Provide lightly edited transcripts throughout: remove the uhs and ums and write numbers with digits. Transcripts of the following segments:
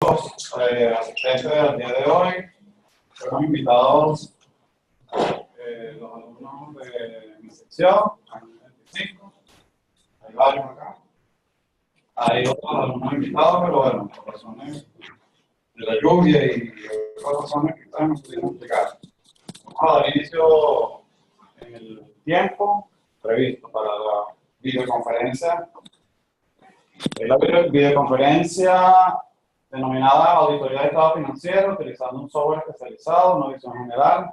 los asistentes del día de hoy. Fueron invitados los alumnos de mi sección, año 25. Hay varios acá. Hay otros alumnos invitados, pero bueno, por razones de la lluvia y otras razones que ustedes no pudieron explicar. Vamos a dar inicio en el tiempo previsto para la videoconferencia. La videoconferencia denominada Auditoría de Estado Financiero, utilizando un software especializado, una visión general,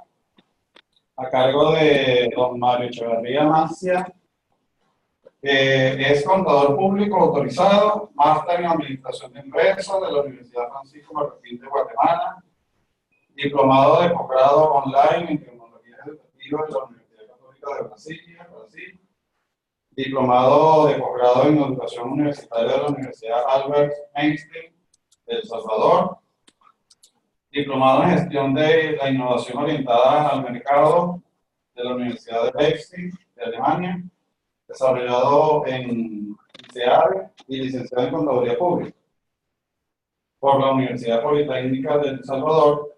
a cargo de don Mario Echeverría Mancia, que es contador público autorizado, máster en Administración de Empresas de la Universidad Francisco Marroquín de Guatemala, diplomado de posgrado online en Tecnologías Educativas de la Universidad Católica de Brasil, diplomado de posgrado en Educación Universitaria de la Universidad Albert Einstein de El Salvador, diplomado en Gestión de la Innovación Orientada al Mercado de la Universidad de Leipzig de Alemania, desarrollado en ICEADE y licenciado en Contaduría Pública por la Universidad Politécnica de El Salvador.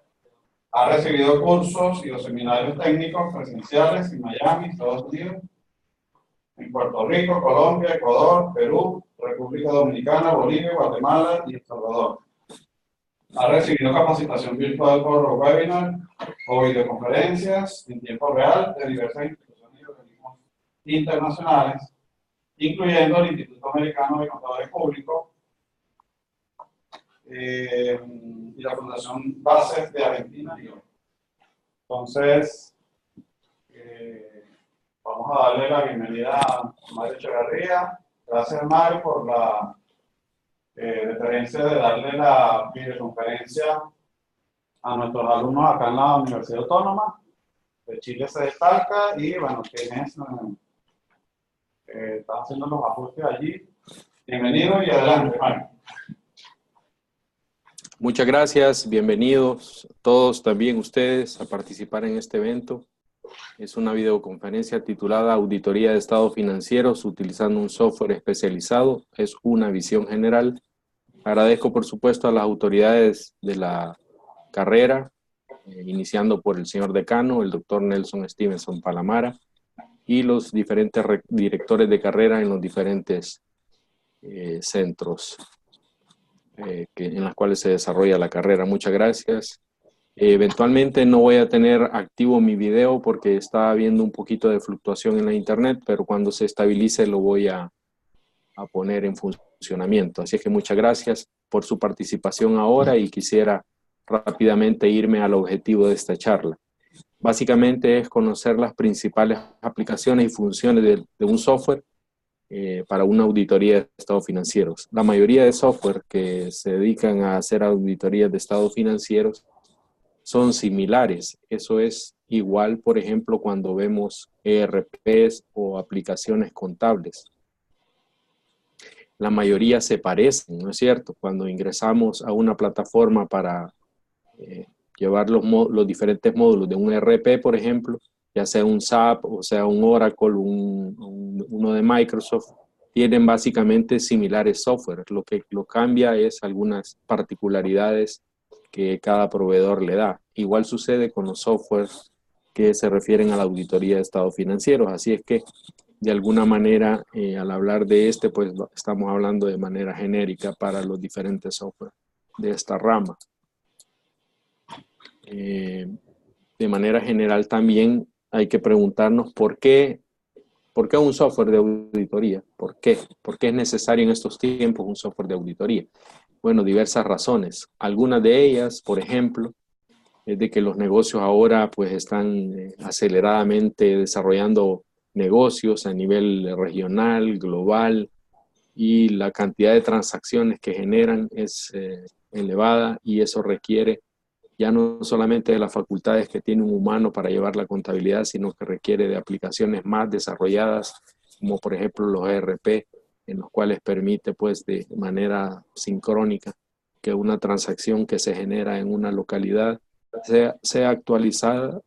Ha recibido cursos y seminarios técnicos presenciales en Miami, Estados Unidos, en Puerto Rico, Colombia, Ecuador, Perú, República Dominicana, Bolivia, Guatemala y El Salvador. Ha recibido capacitación virtual por webinar o videoconferencias en tiempo real de diversas instituciones y organismos internacionales, incluyendo el Instituto Americano de Contadores Públicos y la Fundación Bases de Argentina y otros. Entonces, vamos a darle la bienvenida a Mario Echeverría. Gracias, Mario, por la deferencia de darle la videoconferencia a nuestros alumnos acá en la Universidad Autónoma de Chile. Se destaca y, bueno, quienes están haciendo los ajustes allí. Bienvenido y adelante, Mario. Muchas gracias, bienvenidos todos también ustedes a participar en este evento. Es una videoconferencia titulada Auditoría de Estados Financieros utilizando un software especializado. Es una visión general. Agradezco por supuesto a las autoridades de la carrera, iniciando por el señor decano, el doctor Nelson Stevenson Palamara, y los diferentes directores de carrera en los diferentes centros en los cuales se desarrolla la carrera. Muchas gracias. Eventualmente no voy a tener activo mi video porque está habiendo un poquito de fluctuación en la internet, pero cuando se estabilice lo voy a poner en funcionamiento. Así es que muchas gracias por su participación ahora y quisiera rápidamente irme al objetivo de esta charla. Básicamente es conocer las principales aplicaciones y funciones de un software para una auditoría de estados financieros. La mayoría de software que se dedican a hacer auditorías de estados financieros son similares. Eso es igual, por ejemplo, cuando vemos ERPs o aplicaciones contables. La mayoría se parecen, ¿no es cierto? Cuando ingresamos a una plataforma para llevar los diferentes módulos de un ERP, por ejemplo, ya sea un SAP o sea un Oracle, uno de Microsoft, tienen básicamente similares software. Lo que lo cambia es algunas particularidades que cada proveedor le da. Igual sucede con los softwares que se refieren a la auditoría de estados financieros. Así es que, de alguna manera, al hablar de pues estamos hablando de manera genérica para los diferentes software de esta rama. De manera general también hay que preguntarnos ¿por qué un software de auditoría? ¿Por qué? ¿Por qué es necesario en estos tiempos un software de auditoría? Bueno, diversas razones. Algunas de ellas, por ejemplo, es de que los negocios ahora pues están aceleradamente desarrollando negocios a nivel regional, global, y la cantidad de transacciones que generan es elevada y eso requiere ya no solamente de las facultades que tiene un humano para llevar la contabilidad, sino que requiere de aplicaciones más desarrolladas, como por ejemplo los ERP, en los cuales permite pues de manera sincrónica que una transacción que se genera en una localidad sea actualizada,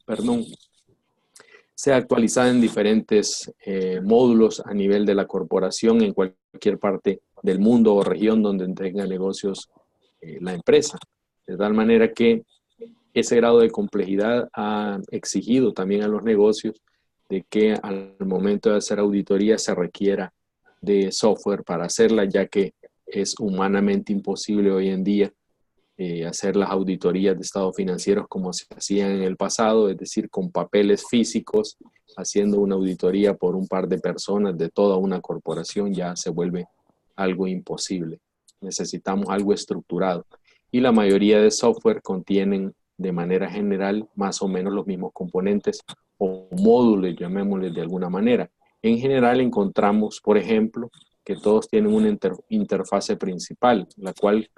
perdón, sea actualizada en diferentes módulos a nivel de la corporación en cualquier parte del mundo o región donde tenga negocios la empresa. De tal manera que ese grado de complejidad ha exigido también a los negocios de que al momento de hacer auditoría se requiera de software para hacerla, ya que es humanamente imposible hoy en día hacer las auditorías de estados financieros como se hacían en el pasado, es decir, con papeles físicos, haciendo una auditoría por un par de personas de toda una corporación ya se vuelve algo imposible. Necesitamos algo estructurado. Y la mayoría de software contienen de manera general más o menos los mismos componentes o módulos, llamémosles de alguna manera. En general encontramos, por ejemplo, que todos tienen una interfase principal, la cual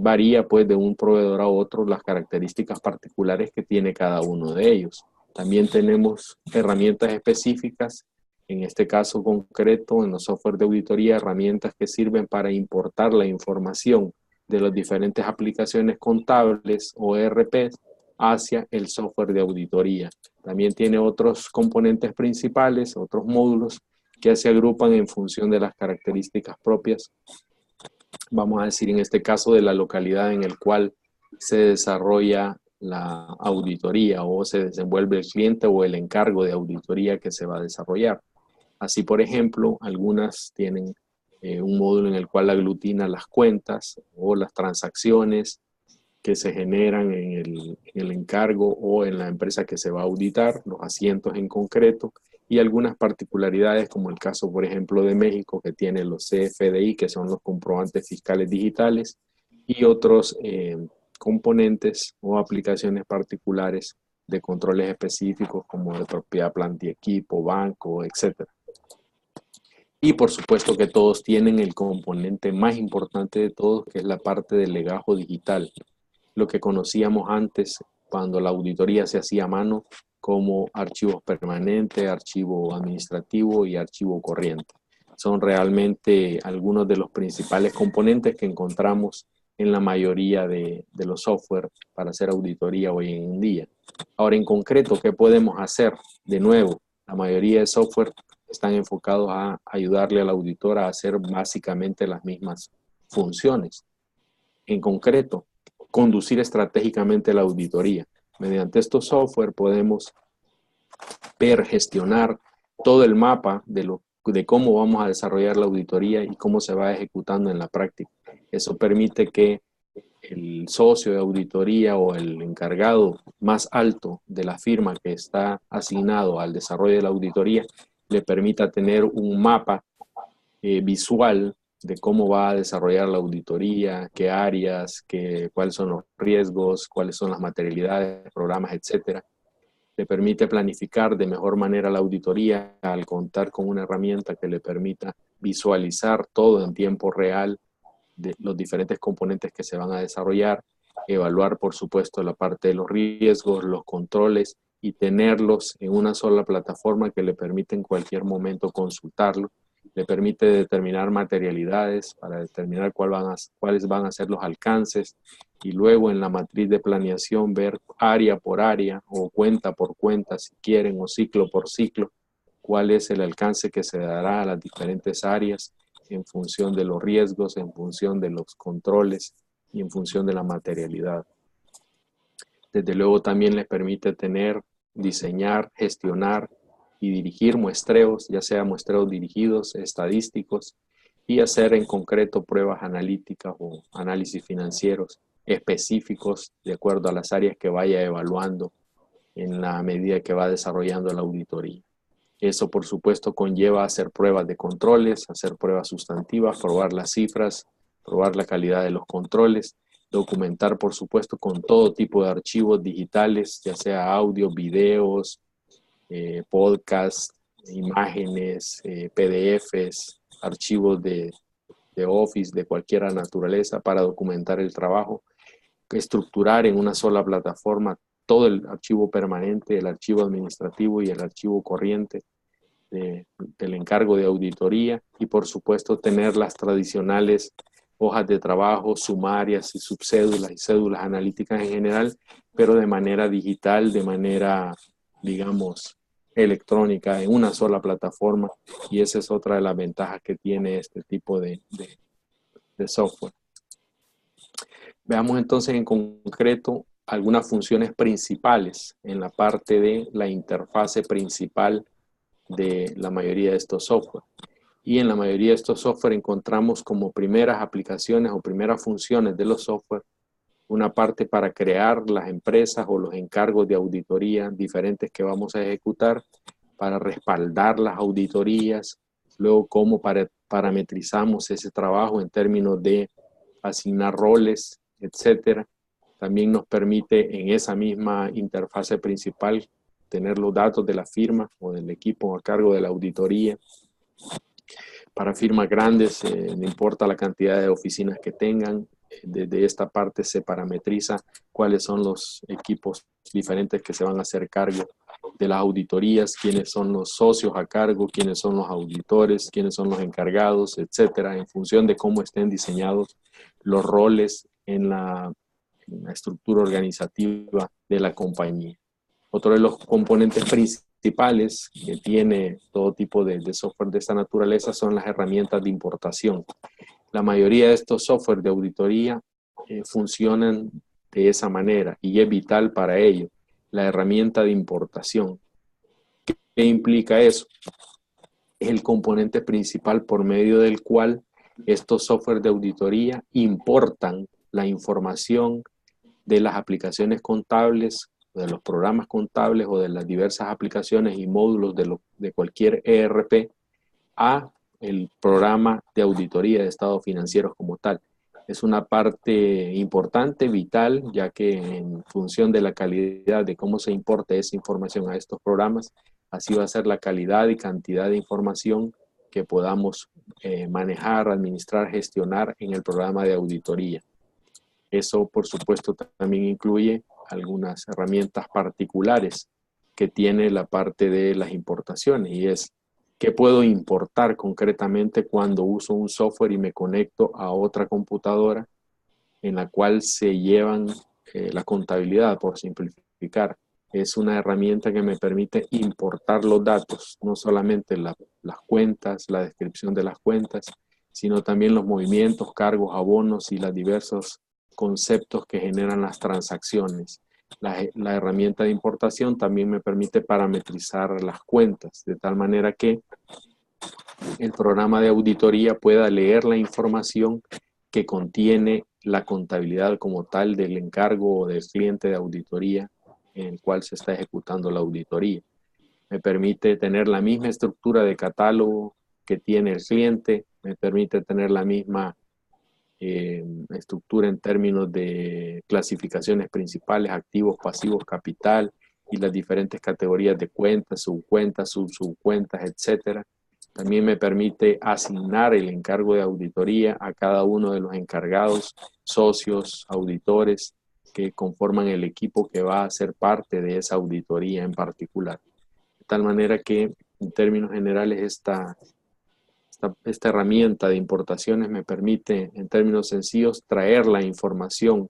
varía pues de un proveedor a otro las características particulares que tiene cada uno de ellos. También tenemos herramientas específicas, en este caso concreto en los software de auditoría, herramientas que sirven para importar la información de las diferentes aplicaciones contables o ERPs hacia el software de auditoría. También tiene otros componentes principales, otros módulos que se agrupan en función de las características propias, vamos a decir en este caso, de la localidad en el cual se desarrolla la auditoría o se desenvuelve el cliente o el encargo de auditoría que se va a desarrollar. Así, por ejemplo, algunas tienen un módulo en el cual aglutina las cuentas o las transacciones que se generan en el encargo o en la empresa que se va a auditar, los asientos en concreto, y algunas particularidades como el caso, por ejemplo, de México, que tiene los CFDI, que son los comprobantes fiscales digitales, y otros componentes o aplicaciones particulares de controles específicos como de propiedad, planta y equipo, banco, etc. Y por supuesto que todos tienen el componente más importante de todos, que es la parte del legajo digital, lo que conocíamos antes cuando la auditoría se hacía a mano como archivos permanentes, archivo administrativo y archivo corriente. Son realmente algunos de los principales componentes que encontramos en la mayoría de los software para hacer auditoría hoy en día. Ahora, en concreto, ¿qué podemos hacer? De nuevo, la mayoría de software están enfocados a ayudarle al auditor a hacer básicamente las mismas funciones. En concreto, conducir estratégicamente la auditoría. Mediante estos software podemos ver, gestionar todo el mapa de cómo vamos a desarrollar la auditoría y cómo se va ejecutando en la práctica. Eso permite que el socio de auditoría o el encargado más alto de la firma que está asignado al desarrollo de la auditoría le permita tener un mapa visual de cómo va a desarrollar la auditoría, qué áreas, cuáles son los riesgos, cuáles son las materialidades, programas, etcétera. Le permite planificar de mejor manera la auditoría al contar con una herramienta que le permita visualizar todo en tiempo real de los diferentes componentes que se van a desarrollar, evaluar por supuesto la parte de los riesgos, los controles y tenerlos en una sola plataforma que le permite en cualquier momento consultarlo. Le permite determinar materialidades para determinar cuáles van a ser los alcances y luego en la matriz de planeación ver área por área o cuenta por cuenta si quieren o ciclo por ciclo cuál es el alcance que se dará a las diferentes áreas en función de los riesgos, en función de los controles y en función de la materialidad. Desde luego también les permite diseñar, gestionar y dirigir muestreos, ya sea muestreos dirigidos, estadísticos, y hacer en concreto pruebas analíticas o análisis financieros específicos de acuerdo a las áreas que vaya evaluando en la medida que va desarrollando la auditoría. Eso, por supuesto, conlleva hacer pruebas de controles, hacer pruebas sustantivas, probar las cifras, probar la calidad de los controles, documentar, por supuesto, con todo tipo de archivos digitales, ya sea audio, videos, podcasts, imágenes, PDFs, archivos de Office de cualquier naturaleza para documentar el trabajo, estructurar en una sola plataforma todo el archivo permanente, el archivo administrativo y el archivo corriente del encargo de auditoría y por supuesto tener las tradicionales hojas de trabajo, sumarias y subcédulas y cédulas analíticas en general, pero de manera digital, de manera, digamos, electrónica en una sola plataforma, y esa es otra de las ventajas que tiene este tipo de software. Veamos entonces en concreto algunas funciones principales en la parte de la interfase principal de la mayoría de estos software. Y en la mayoría de estos software encontramos como primeras aplicaciones o primeras funciones de los software una parte para crear las empresas o los encargos de auditoría diferentes que vamos a ejecutar, para respaldar las auditorías, luego cómo parametrizamos ese trabajo en términos de asignar roles, etcétera. También nos permite en esa misma interfase principal tener los datos de la firma o del equipo a cargo de la auditoría. Para firmas grandes, no importa la cantidad de oficinas que tengan, desde esta parte se parametriza cuáles son los equipos diferentes que se van a hacer cargo de las auditorías, quiénes son los socios a cargo, quiénes son los auditores, quiénes son los encargados, etcétera, en función de cómo estén diseñados los roles en la estructura organizativa de la compañía. Otro de los componentes principales que tiene todo tipo de software de esta naturaleza son las herramientas de importación. La mayoría de estos software de auditoría funcionan de esa manera y es vital para ello la herramienta de importación. ¿Qué implica eso? Es el componente principal por medio del cual estos software de auditoría importan la información de las aplicaciones contables, de los programas contables o de las diversas aplicaciones y módulos de cualquier ERP a el programa de auditoría de estados financieros como tal. Es una parte importante, vital, ya que en función de la calidad de cómo se importe esa información a estos programas, así va a ser la calidad y cantidad de información que podamos manejar, administrar, gestionar en el programa de auditoría. Eso, por supuesto, también incluye algunas herramientas particulares que tiene la parte de las importaciones, y es qué puedo importar concretamente cuando uso un software y me conecto a otra computadora en la cual se llevan la contabilidad, por simplificar. Es una herramienta que me permite importar los datos, no solamente las cuentas, la descripción de las cuentas, sino también los movimientos, cargos, abonos y los diversos conceptos que generan las transacciones. La herramienta de importación también me permite parametrizar las cuentas, de tal manera que el programa de auditoría pueda leer la información que contiene la contabilidad como tal del encargo o del cliente de auditoría en el cual se está ejecutando la auditoría. Me permite tener la misma estructura de catálogo que tiene el cliente, me permite tener la misma estructura en términos de clasificaciones principales, activos, pasivos, capital y las diferentes categorías de cuentas, subcuentas, subcuentas, etcétera. También me permite asignar el encargo de auditoría a cada uno de los encargados, socios, auditores que conforman el equipo que va a ser parte de esa auditoría en particular. De tal manera que, en términos generales, esta herramienta de importaciones me permite, en términos sencillos, traer la información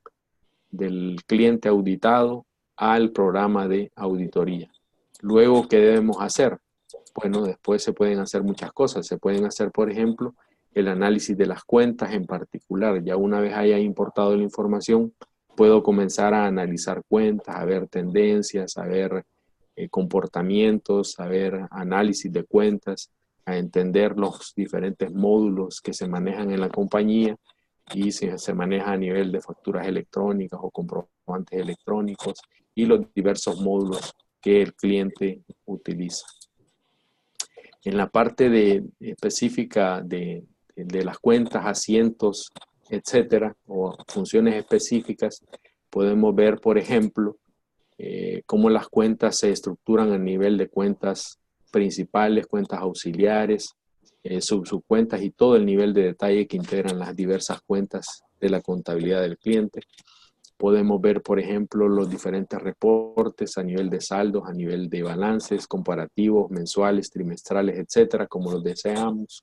del cliente auditado al programa de auditoría. Luego, ¿qué debemos hacer? Bueno, después se pueden hacer muchas cosas. Se pueden hacer, por ejemplo, el análisis de las cuentas en particular. Ya una vez haya importado la información, puedo comenzar a analizar cuentas, a ver tendencias, a ver comportamientos, a ver análisis de cuentas, a entender los diferentes módulos que se manejan en la compañía y si se maneja a nivel de facturas electrónicas o comprobantes electrónicos y los diversos módulos que el cliente utiliza. En la parte específica de las cuentas, asientos, etcétera, o funciones específicas, podemos ver, por ejemplo, cómo las cuentas se estructuran a nivel de cuentas principales, cuentas auxiliares, subcuentas y todo el nivel de detalle que integran las diversas cuentas de la contabilidad del cliente. Podemos ver, por ejemplo, los diferentes reportes a nivel de saldos, a nivel de balances, comparativos, mensuales, trimestrales, etcétera, como los deseamos.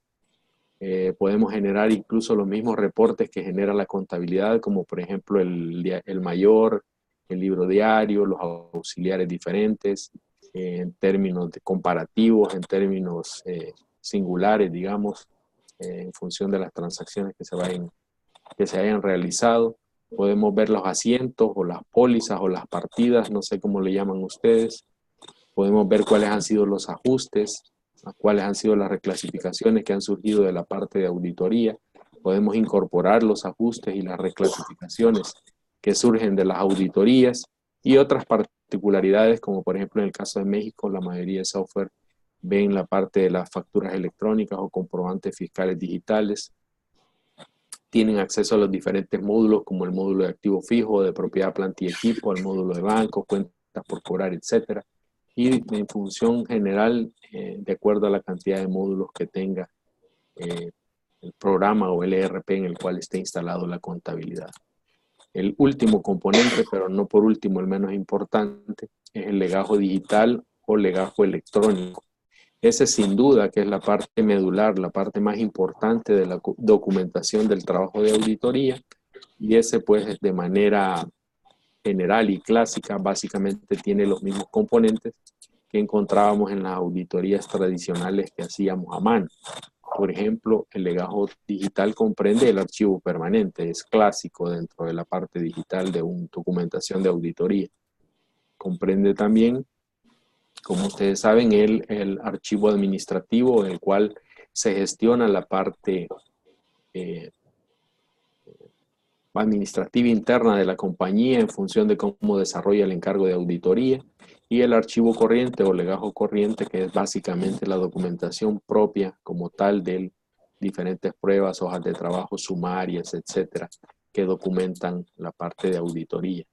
Podemos generar incluso los mismos reportes que genera la contabilidad, como por ejemplo el mayor, el libro diario, los auxiliares diferentes. en términos de comparativos, en términos singulares, digamos, en función de las transacciones que se hayan realizado. Podemos ver los asientos o las pólizas o las partidas, no sé cómo le llaman ustedes. Podemos ver cuáles han sido los ajustes, cuáles han sido las reclasificaciones que han surgido de la parte de auditoría. Podemos incorporar los ajustes y las reclasificaciones que surgen de las auditorías y otras particularidades, como por ejemplo en el caso de México, la mayoría de software ven la parte de las facturas electrónicas o comprobantes fiscales digitales. Tienen acceso a los diferentes módulos, como el módulo de activo fijo, de propiedad, planta y equipo, el módulo de banco, cuentas por cobrar, etcétera. Y en función general, de acuerdo a la cantidad de módulos que tenga el programa o el ERP en el cual esté instalado la contabilidad. El último componente, pero no por último el menos importante, es el legajo digital o legajo electrónico. Ese sin duda que es la parte medular, la parte más importante de la documentación del trabajo de auditoría, y ese pues de manera general y clásica básicamente tiene los mismos componentes que encontrábamos en las auditorías tradicionales que hacíamos a mano. Por ejemplo, el legajo digital comprende el archivo permanente, es clásico dentro de la parte digital de una documentación de auditoría. Comprende también, como ustedes saben, el archivo administrativo en el cual se gestiona la parte administrativa interna de la compañía en función de cómo desarrolla el encargo de auditoría, y el archivo corriente o legajo corriente, que es básicamente la documentación propia como tal de diferentes pruebas, hojas de trabajo, sumarias, etcétera, que documentan la parte de auditoría.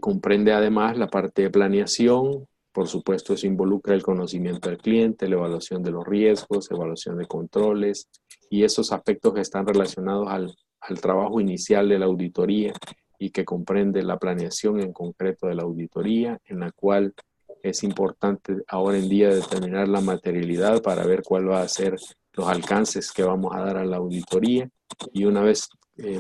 Comprende además la parte de planeación. Por supuesto, eso involucra el conocimiento del cliente, la evaluación de los riesgos, evaluación de controles y esos aspectos que están relacionados al trabajo inicial de la auditoría y que comprende la planeación en concreto de la auditoría, en la cual es importante ahora en día determinar la materialidad para ver cuál va a ser los alcances que vamos a dar a la auditoría, y una vez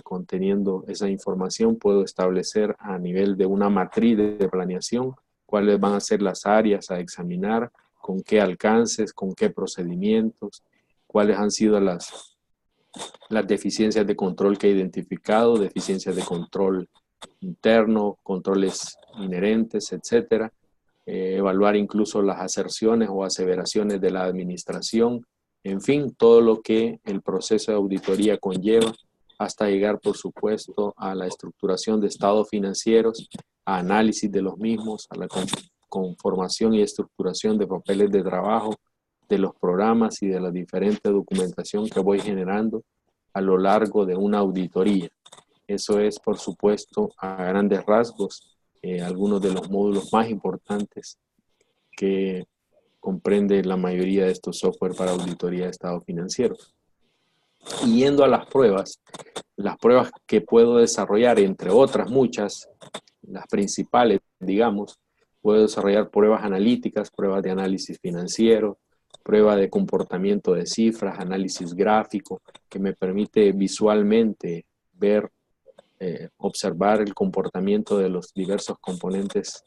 conteniendo esa información puedo establecer a nivel de una matriz de planeación cuáles van a ser las áreas a examinar, con qué alcances, con qué procedimientos, cuáles han sido las deficiencias de control que he identificado, deficiencias de control interno, controles inherentes, etcétera. Evaluar incluso las aserciones o aseveraciones de la administración, en fin, todo lo que el proceso de auditoría conlleva, hasta llegar, por supuesto, a la estructuración de estados financieros, a análisis de los mismos, a la conformación y estructuración de papeles de trabajo, de los programas y de la diferente documentación que voy generando a lo largo de una auditoría. Eso es, por supuesto, a grandes rasgos, algunos de los módulos más importantes que comprende la mayoría de estos software para auditoría de estados financieros. Y yendo a las pruebas que puedo desarrollar, entre otras muchas, las principales, digamos, puedo desarrollar pruebas analíticas, pruebas de análisis financiero, prueba de comportamiento de cifras, análisis gráfico, que me permite visualmente ver, observar el comportamiento de los diversos componentes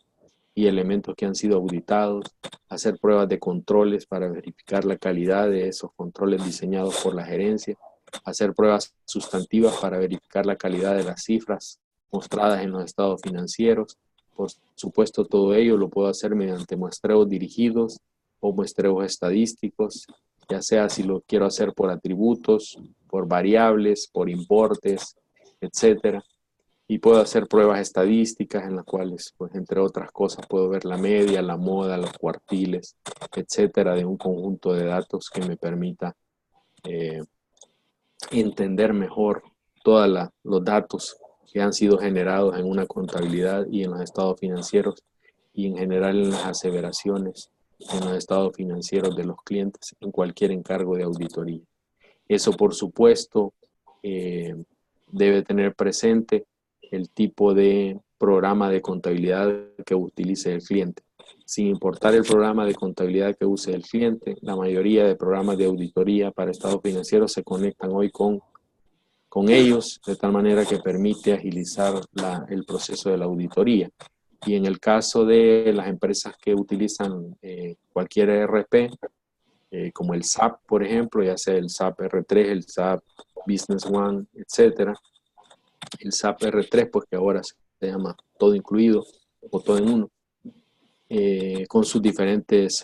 y elementos que han sido auditados, hacer pruebas de controles para verificar la calidad de esos controles diseñados por la gerencia, hacer pruebas sustantivas para verificar la calidad de las cifras mostradas en los estados financieros. Por supuesto, todo ello lo puedo hacer mediante muestreos dirigidos o muestreos estadísticos, ya sea si lo quiero hacer por atributos, por variables, por importes, etcétera. Y puedo hacer pruebas estadísticas en las cuales, pues, entre otras cosas, puedo ver la media, la moda, los cuartiles, etcétera, de un conjunto de datos que me permita entender mejor todos los datos que han sido generados en una contabilidad y en los estados financieros, y en general en las aseveraciones en los estados financieros de los clientes en cualquier encargo de auditoría. Eso, por supuesto, debe tener presente el tipo de programa de contabilidad que utilice el cliente. Sin importar el programa de contabilidad que use el cliente, la mayoría de programas de auditoría para estados financieros se conectan hoy con ellos, de tal manera que permite agilizar el proceso de la auditoría. Y en el caso de las empresas que utilizan cualquier ERP, como el SAP, por ejemplo, ya sea el SAP R3, el SAP Business One, etcétera. El SAP R3, pues que ahora se llama todo incluido o todo en uno, con sus diferentes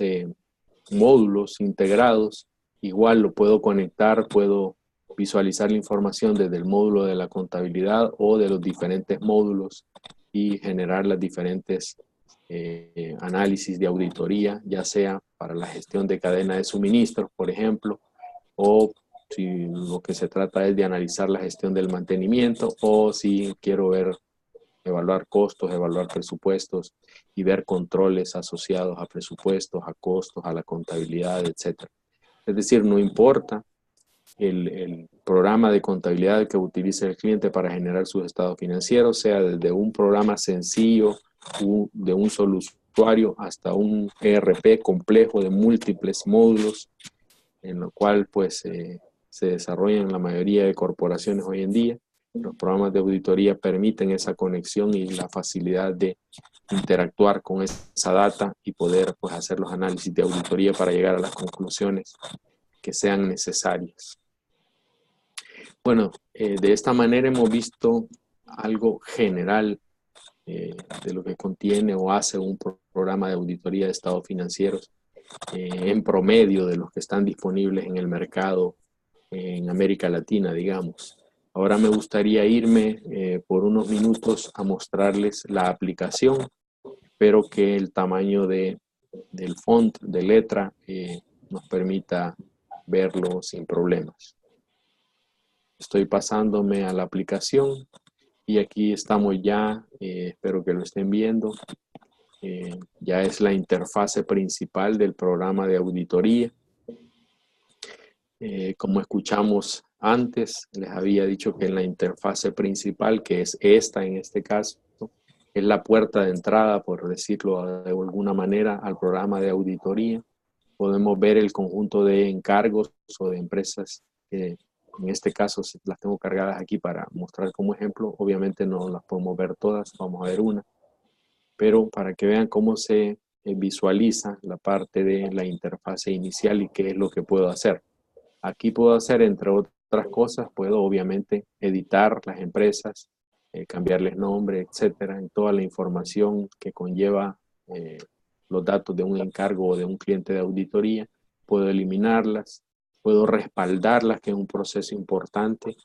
módulos integrados. Igual lo puedo conectar, puedo visualizar la información desde el módulo de la contabilidad o de los diferentes módulos y generar las diferentes análisis de auditoría, ya sea para la gestión de cadena de suministros, por ejemplo, o si lo que se trata es de analizar la gestión del mantenimiento, o si quiero evaluar costos, evaluar presupuestos y ver controles asociados a presupuestos, a costos, a la contabilidad, etc. Es decir, no importa el programa de contabilidad que utilice el cliente para generar sus estados financieros, sea desde un programa sencillo de un solo usuario hasta un ERP complejo de múltiples módulos, en lo cual pues se desarrollan la mayoría de corporaciones hoy en día. Los programas de auditoría permiten esa conexión y la facilidad de interactuar con esa data y poder pues hacer los análisis de auditoría para llegar a las conclusiones que sean necesarias. Bueno, de esta manera hemos visto algo general de lo que contiene o hace un programa de auditoría de estados financieros en promedio de los que están disponibles en el mercado en América Latina, digamos. Ahora me gustaría irme por unos minutos a mostrarles la aplicación. Espero que el tamaño del font de letra nos permita verlo sin problemas. Estoy pasándome a la aplicación y aquí estamos ya, espero que lo estén viendo. Ya es la interfase principal del programa de auditoría. Como escuchamos antes, les había dicho que en la interfase principal, que es esta en este caso, es la puerta de entrada, por decirlo de alguna manera, al programa de auditoría. Podemos ver el conjunto de encargos o de empresas que en este caso las tengo cargadas aquí para mostrar como ejemplo. Obviamente no las podemos ver todas, vamos a ver una. Pero para que vean cómo se visualiza la parte de la interfase inicial y qué es lo que puedo hacer. Aquí puedo hacer, entre otras cosas, puedo obviamente editar las empresas, cambiarles nombre, etcétera, en toda la información que conlleva los datos de un encargo o de un cliente de auditoría. Puedo eliminarlas, puedo respaldarlas, que es un proceso importante.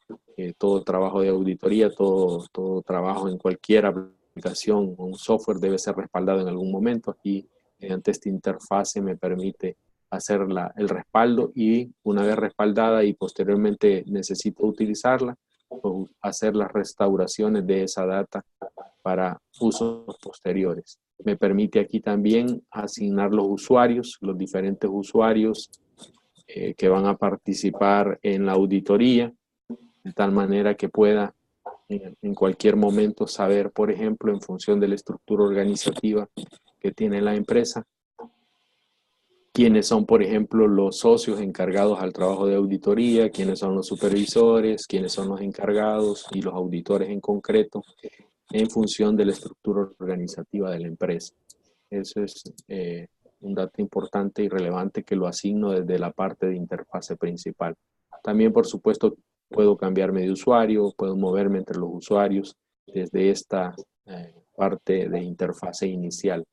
Todo trabajo de auditoría, todo trabajo en cualquier aplicación o un software debe ser respaldado en algún momento. Aquí, mediante esta interfase, me permite hacer el respaldo, y una vez respaldada y posteriormente necesito utilizarla, pues hacer las restauraciones de esa data para usos posteriores. Me permite aquí también asignar los usuarios, los diferentes usuarios que van a participar en la auditoría, de tal manera que pueda en cualquier momento saber, por ejemplo, en función de la estructura organizativa que tiene la empresa, quiénes son, por ejemplo, los socios encargados al trabajo de auditoría, quiénes son los supervisores, quiénes son los encargados y los auditores en concreto, en función de la estructura organizativa de la empresa. Eso es un dato importante y relevante que lo asigno desde la parte de interfase principal. También, por supuesto, puedo cambiarme de usuario, puedo moverme entre los usuarios desde esta parte de interfase inicial.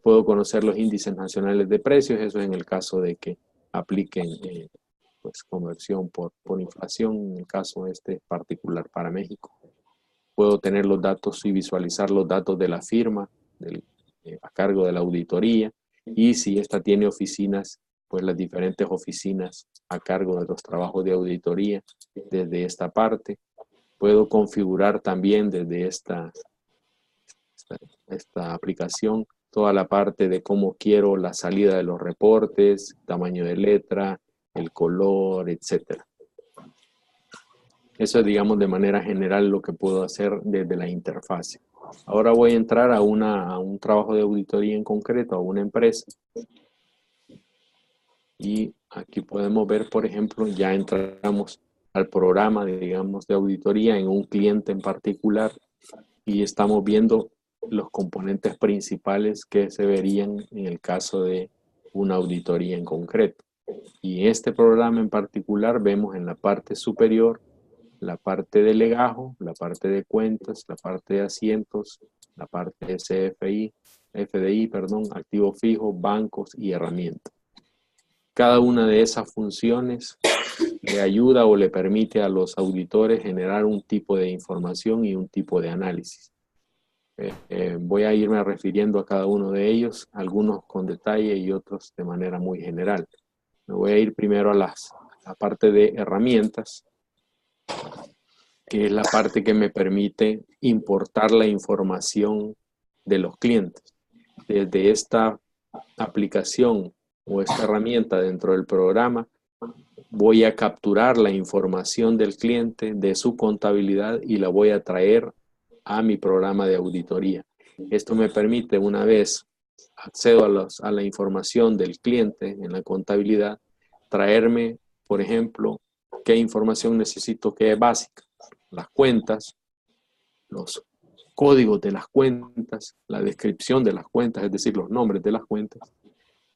Puedo conocer los índices nacionales de precios, eso es en el caso de que apliquen pues, conversión por inflación, en el caso este particular para México. Puedo tener los datos y visualizar los datos de la firma a cargo de la auditoría, y si esta tiene oficinas, pues las diferentes oficinas a cargo de los trabajos de auditoría desde esta parte. Puedo configurar también desde esta aplicación toda la parte de cómo quiero la salida de los reportes, tamaño de letra, el color, etcétera. Eso es, digamos, de manera general lo que puedo hacer desde la interfase. Ahora voy a entrar a un trabajo de auditoría en concreto, a una empresa. Y aquí podemos ver, por ejemplo, ya entramos al programa, digamos, de auditoría en un cliente en particular, y estamos viendo los componentes principales que se verían en el caso de una auditoría en concreto. Y este programa en particular vemos en la parte superior la parte de legajo, la parte de cuentas, la parte de asientos, la parte de FDI, activo fijo, bancos y herramientas. Cada una de esas funciones le ayuda o le permite a los auditores generar un tipo de información y un tipo de análisis. Voy a irme refiriendo a cada uno de ellos, algunos con detalle y otros de manera muy general. Me voy a ir primero a la parte de herramientas, que es la parte que me permite importar la información de los clientes. Desde esta aplicación o esta herramienta dentro del programa, voy a capturar la información del cliente, de su contabilidad, y la voy a traer a mi programa de auditoría. Esto me permite, una vez accedo a la información del cliente en la contabilidad, traerme, por ejemplo, qué información necesito que es básica. Las cuentas, los códigos de las cuentas, la descripción de las cuentas, es decir, los nombres de las cuentas,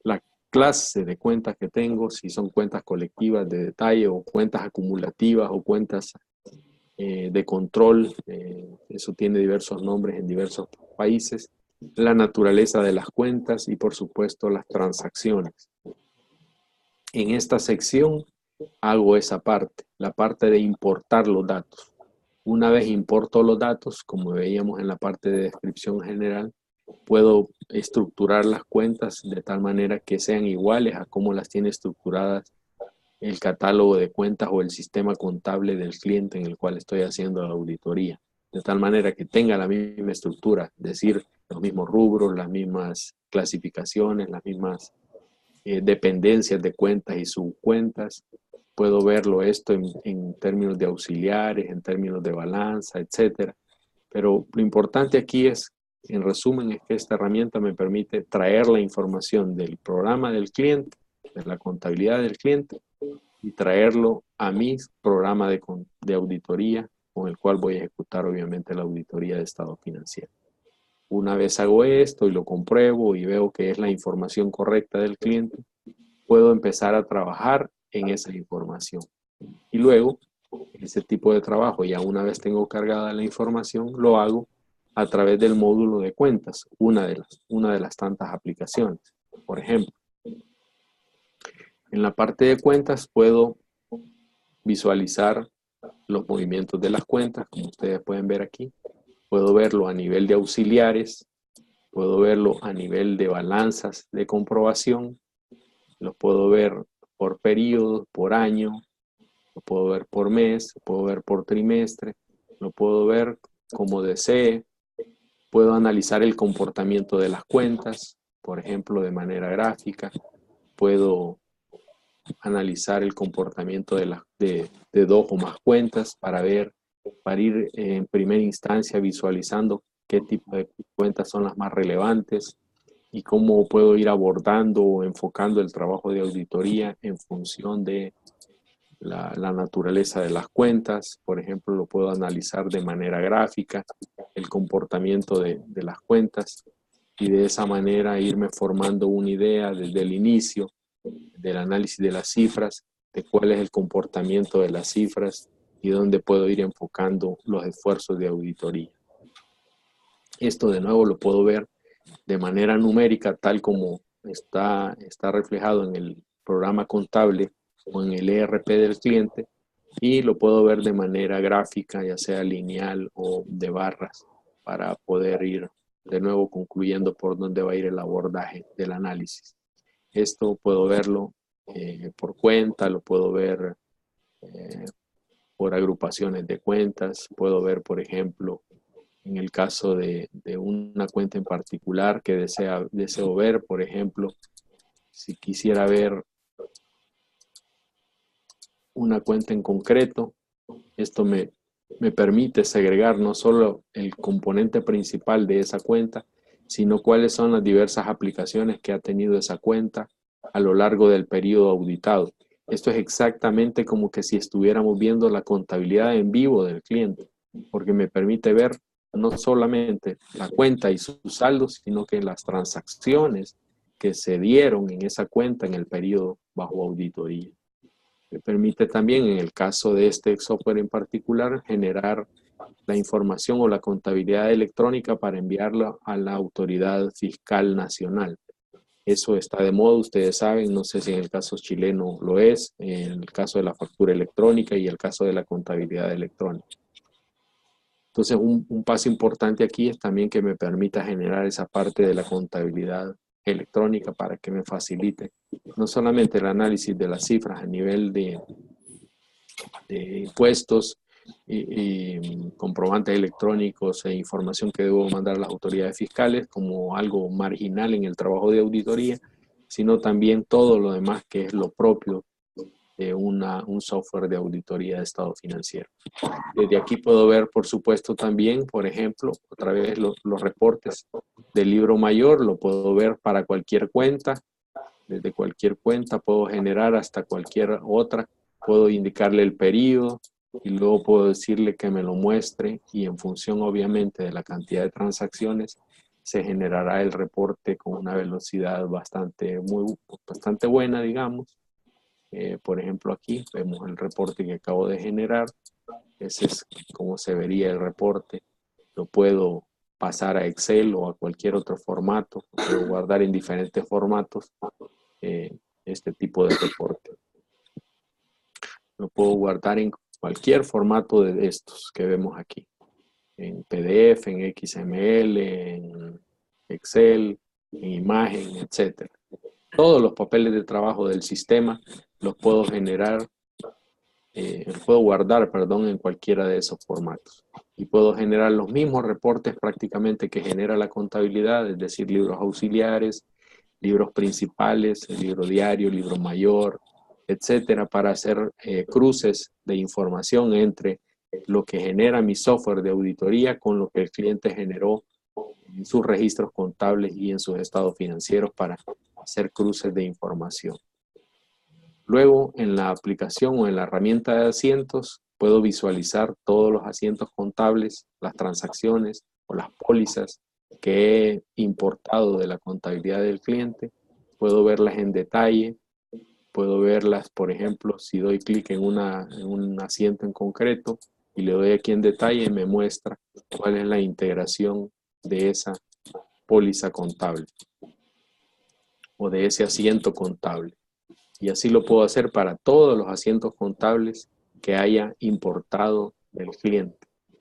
la clase de cuentas que tengo, si son cuentas colectivas de detalle o cuentas acumulativas o cuentas de control, eso tiene diversos nombres en diversos países, la naturaleza de las cuentas y por supuesto las transacciones. En esta sección hago esa parte, la parte de importar los datos. Una vez importo los datos, como veíamos en la parte de descripción general, puedo estructurar las cuentas de tal manera que sean iguales a cómo las tiene estructuradas el catálogo de cuentas o el sistema contable del cliente en el cual estoy haciendo la auditoría. De tal manera que tenga la misma estructura, es decir, los mismos rubros, las mismas clasificaciones, las mismas dependencias de cuentas y subcuentas. Puedo verlo esto en términos de auxiliares, en términos de balanza, etcétera. Pero lo importante aquí es, en resumen, es que esta herramienta me permite traer la información del programa del cliente, de la contabilidad del cliente, y traerlo a mi programa de auditoría, con el cual voy a ejecutar obviamente la auditoría de estado financiero. Una vez hago esto y lo compruebo y veo que es la información correcta del cliente, puedo empezar a trabajar en esa información. Y luego, ese tipo de trabajo, ya una vez tengo cargada la información, lo hago a través del módulo de cuentas, una de las tantas aplicaciones. Por ejemplo, en la parte de cuentas puedo visualizar los movimientos de las cuentas, como ustedes pueden ver aquí. Puedo verlo a nivel de auxiliares, puedo verlo a nivel de balanzas de comprobación, lo puedo ver por periodo, por año, lo puedo ver por mes, lo puedo ver por trimestre, lo puedo ver como desee. Puedo analizar el comportamiento de las cuentas, por ejemplo, de manera gráfica. Puedo analizar el comportamiento de dos o más cuentas para ir en primera instancia visualizando qué tipo de cuentas son las más relevantes y cómo puedo ir abordando o enfocando el trabajo de auditoría en función de la naturaleza de las cuentas. Por ejemplo, lo puedo analizar de manera gráfica, el comportamiento de las cuentas, y de esa manera irme formando una idea desde el inicio del análisis de las cifras, de cuál es el comportamiento de las cifras y dónde puedo ir enfocando los esfuerzos de auditoría. Esto de nuevo lo puedo ver de manera numérica, tal como está reflejado en el programa contable o en el ERP del cliente, y lo puedo ver de manera gráfica, ya sea lineal o de barras, para poder ir de nuevo concluyendo por dónde va a ir el abordaje del análisis. Esto puedo verlo por cuenta, lo puedo ver por agrupaciones de cuentas, puedo ver, por ejemplo, en el caso de una cuenta en particular que deseo ver, por ejemplo, si quisiera ver una cuenta en concreto, esto me permite segregar no solo el componente principal de esa cuenta, sino cuáles son las diversas aplicaciones que ha tenido esa cuenta a lo largo del periodo auditado. Esto es exactamente como que si estuviéramos viendo la contabilidad en vivo del cliente, porque me permite ver no solamente la cuenta y sus saldos, sino que las transacciones que se dieron en esa cuenta en el periodo bajo auditoría. Me permite también, en el caso de este software en particular, generar la información o la contabilidad electrónica para enviarla a la autoridad fiscal nacional. Eso está de moda, ustedes saben, no sé si en el caso chileno lo es, en el caso de la factura electrónica y el caso de la contabilidad electrónica. Entonces, un paso importante aquí es también que me permita generar esa parte de la contabilidad electrónica para que me facilite no solamente el análisis de las cifras a nivel de impuestos y comprobantes electrónicos e información que debo mandar a las autoridades fiscales como algo marginal en el trabajo de auditoría, sino también todo lo demás que es lo propio de un software de auditoría de estado financiero. Desde aquí puedo ver, por supuesto, también, por ejemplo, otra vez los reportes del libro mayor, lo puedo ver para cualquier cuenta. Desde cualquier cuenta puedo generar hasta cualquier otra. Puedo indicarle el periodo y luego puedo decirle que me lo muestre y en función, obviamente, de la cantidad de transacciones, se generará el reporte con una velocidad bastante buena, digamos. Por ejemplo, aquí vemos el reporte que acabo de generar. Ese es como se vería el reporte. Lo puedo pasar a Excel o a cualquier otro formato. Lo puedo guardar en diferentes formatos, este tipo de reporte. Lo puedo guardar en cualquier formato de estos que vemos aquí. En PDF, en XML, en Excel, en imagen, etc. Todos los papeles de trabajo del sistema los puedo generar, puedo guardar, perdón, en cualquiera de esos formatos. Y puedo generar los mismos reportes prácticamente que genera la contabilidad, es decir, libros auxiliares, libros principales, el libro diario, libro mayor, etcétera, para hacer cruces de información entre lo que genera mi software de auditoría con lo que el cliente generó en sus registros contables y en sus estados financieros para hacer cruces de información. Luego, en la aplicación o en la herramienta de asientos, puedo visualizar todos los asientos contables, las transacciones o las pólizas que he importado de la contabilidad del cliente. Puedo verlas en detalle, puedo verlas, por ejemplo, si doy clic en un asiento en concreto y le doy aquí en detalle, me muestra cuál es la integración de esa póliza contable o de ese asiento contable. Y así lo puedo hacer para todos los asientos contables que haya importado del cliente.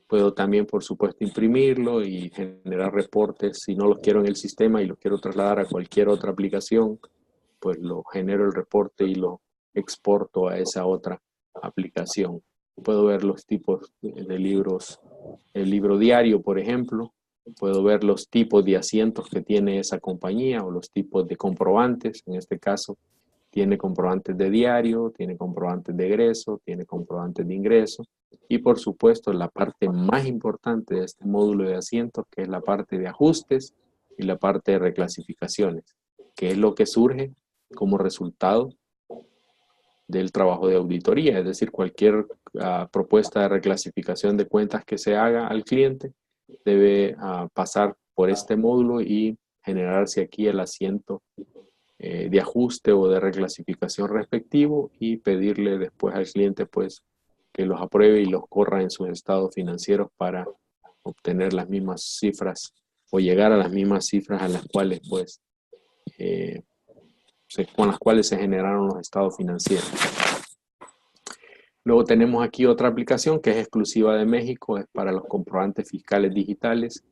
Puedo también, por supuesto, imprimirlo y generar reportes. Si no los quiero en el sistema y los quiero trasladar a cualquier otra aplicación, pues lo genero el reporte y lo exporto a esa otra aplicación. Puedo ver los tipos de libros, el libro diario, por ejemplo. Puedo ver los tipos de asientos que tiene esa compañía o los tipos de comprobantes, en este caso. Tiene comprobantes de diario, tiene comprobantes de egreso, tiene comprobantes de ingreso y por supuesto la parte más importante de este módulo de asientos, que es la parte de ajustes y la parte de reclasificaciones, que es lo que surge como resultado del trabajo de auditoría, es decir, cualquier propuesta de reclasificación de cuentas que se haga al cliente debe pasar por este módulo y generarse aquí el asiento de ajuste o de reclasificación respectivo y pedirle después al cliente pues que los apruebe y los corra en sus estados financieros para obtener las mismas cifras o llegar a las mismas cifras a las cuales pues con las cuales se generaron los estados financieros. Luego tenemos aquí otra aplicación que es exclusiva de México, es para los comprobantes fiscales digitales.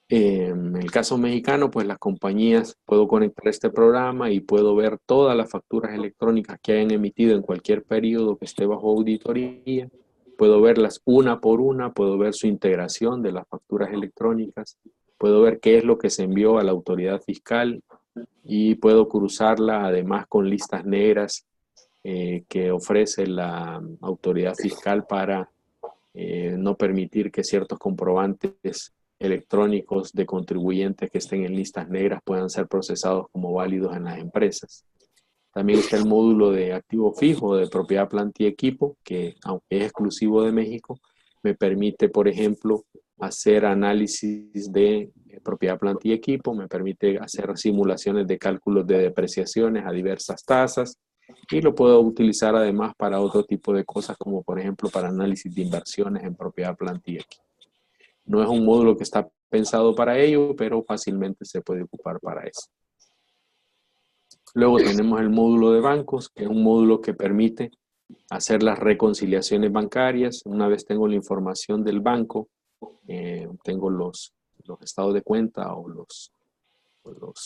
En el caso mexicano, pues las compañías, puedo conectar este programa y puedo ver todas las facturas electrónicas que hayan emitido en cualquier periodo que esté bajo auditoría. Puedo verlas una por una, puedo ver su integración de las facturas electrónicas, puedo ver qué es lo que se envió a la autoridad fiscal y puedo cruzarla además con listas negras que ofrece la autoridad fiscal para no permitir que ciertos comprobantes electrónicos de contribuyentes que estén en listas negras puedan ser procesados como válidos en las empresas. También está el módulo de activo fijo de propiedad, planta y equipo, que aunque es exclusivo de México, me permite, por ejemplo, hacer análisis de propiedad, planta y equipo, me permite hacer simulaciones de cálculos de depreciaciones a diversas tasas y lo puedo utilizar además para otro tipo de cosas como por ejemplo para análisis de inversiones en propiedad, planta y equipo. No es un módulo que está pensado para ello, pero fácilmente se puede ocupar para eso. Luego tenemos el módulo de bancos, que es un módulo que permite hacer las reconciliaciones bancarias. Una vez tengo la información del banco, tengo los estados de cuenta o los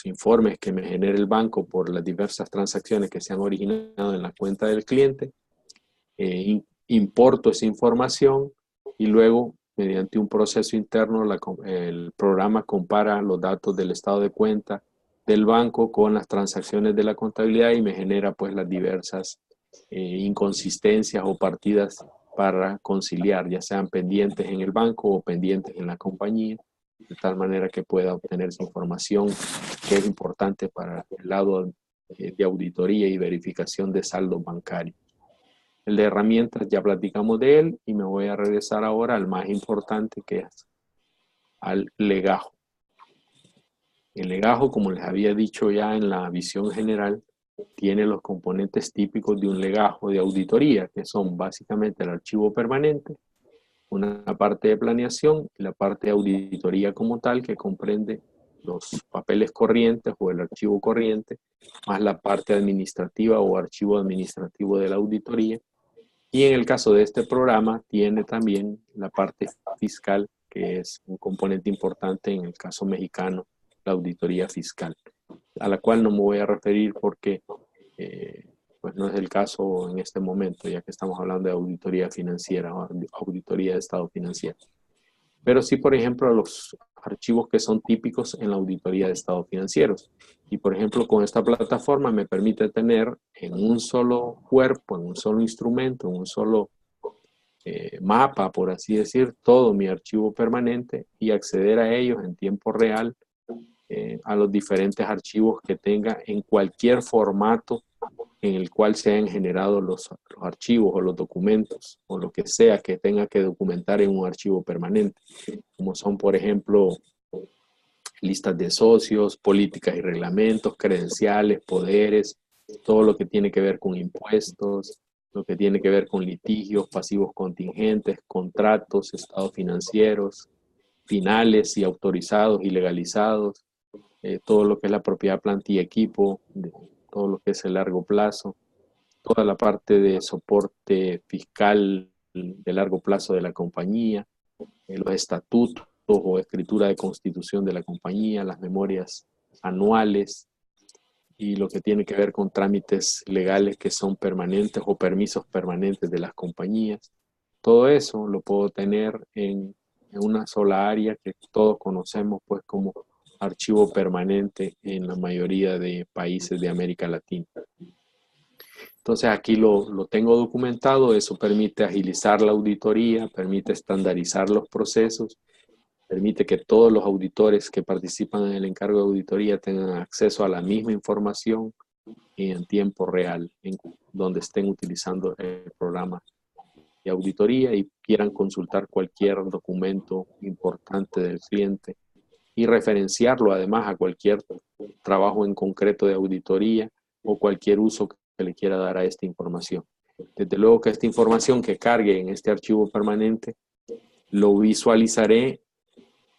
informes que me genera el banco por las diversas transacciones que se han originado en la cuenta del cliente, importo esa información y luego mediante un proceso interno el programa compara los datos del estado de cuenta del banco con las transacciones de la contabilidad y me genera pues las diversas inconsistencias o partidas para conciliar, ya sean pendientes en el banco o pendientes en la compañía, de tal manera que pueda obtener esa información que es importante para el lado de auditoría y verificación de saldos bancarios. El de herramientas ya platicamos de él y me voy a regresar ahora al más importante, que es al legajo. El legajo, como les había dicho ya en la visión general, tiene los componentes típicos de un legajo de auditoría, que son básicamente el archivo permanente, una parte de planeación y la parte de auditoría como tal, que comprende los papeles corrientes o el archivo corriente, más la parte administrativa o archivo administrativo de la auditoría. Y en el caso de este programa, tiene también la parte fiscal, que es un componente importante en el caso mexicano, la auditoría fiscal, a la cual no me voy a referir porque pues no es el caso en este momento, ya que estamos hablando de auditoría financiera o auditoría de estado financiero. Pero sí, por ejemplo, los archivos que son típicos en la auditoría de estados financieros. Y, por ejemplo, con esta plataforma me permite tener en un solo cuerpo, en un solo instrumento, en un solo mapa, por así decir, todo mi archivo permanente y acceder a ellos en tiempo real, a los diferentes archivos que tenga en cualquier formato en el cual se hayan generado los archivos o los documentos o lo que sea que tenga que documentar en un archivo permanente, como son, por ejemplo, listas de socios, políticas y reglamentos, credenciales, poderes, todo lo que tiene que ver con impuestos, lo que tiene que ver con litigios, pasivos contingentes, contratos, estados financieros, finales y autorizados y legalizados, todo lo que es la propiedad, planta y equipo, todo lo que es el largo plazo, toda la parte de soporte fiscal de largo plazo de la compañía, los estatutos o escritura de constitución de la compañía, las memorias anuales y lo que tiene que ver con trámites legales que son permanentes o permisos permanentes de las compañías. Todo eso lo puedo tener en una sola área que todos conocemos pues como archivo permanente en la mayoría de países de América Latina. Entonces aquí lo tengo documentado, eso permite agilizar la auditoría, permite estandarizar los procesos, permite que todos los auditores que participan en el encargo de auditoría tengan acceso a la misma información y en tiempo real, en donde estén utilizando el programa de auditoría y quieran consultar cualquier documento importante del cliente y referenciarlo además a cualquier trabajo en concreto de auditoría o cualquier uso que le quiera dar a esta información. Desde luego que esta información que cargue en este archivo permanente lo visualizaré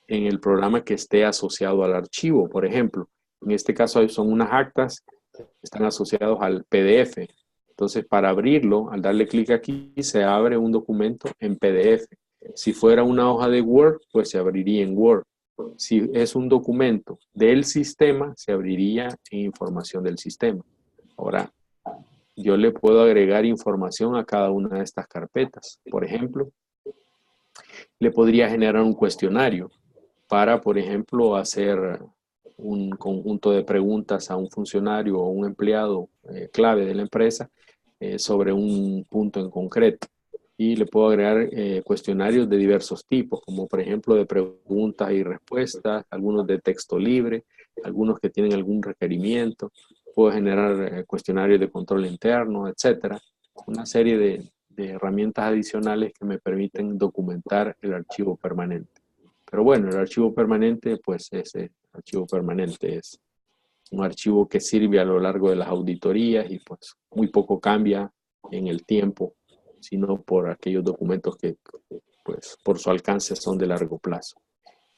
en el programa que esté asociado al archivo. Por ejemplo, en este caso son unas actas que están asociados al PDF. Entonces, para abrirlo, al darle clic aquí, se abre un documento en PDF. Si fuera una hoja de Word, pues se abriría en Word. Si es un documento del sistema, se abriría en información del sistema. Ahora, yo le puedo agregar información a cada una de estas carpetas. Por ejemplo, le podría generar un cuestionario para, por ejemplo, hacer un conjunto de preguntas a un funcionario o un empleado clave de la empresa sobre un punto en concreto. Y le puedo agregar cuestionarios de diversos tipos, como por ejemplo de preguntas y respuestas, algunos de texto libre, algunos que tienen algún requerimiento. Puedo generar cuestionarios de control interno, etcétera. Una serie de herramientas adicionales que me permiten documentar el archivo permanente. Pero bueno, el archivo permanente, pues ese archivo permanente es un archivo que sirve a lo largo de las auditorías y pues muy poco cambia en el tiempo, sino por aquellos documentos que pues por su alcance son de largo plazo.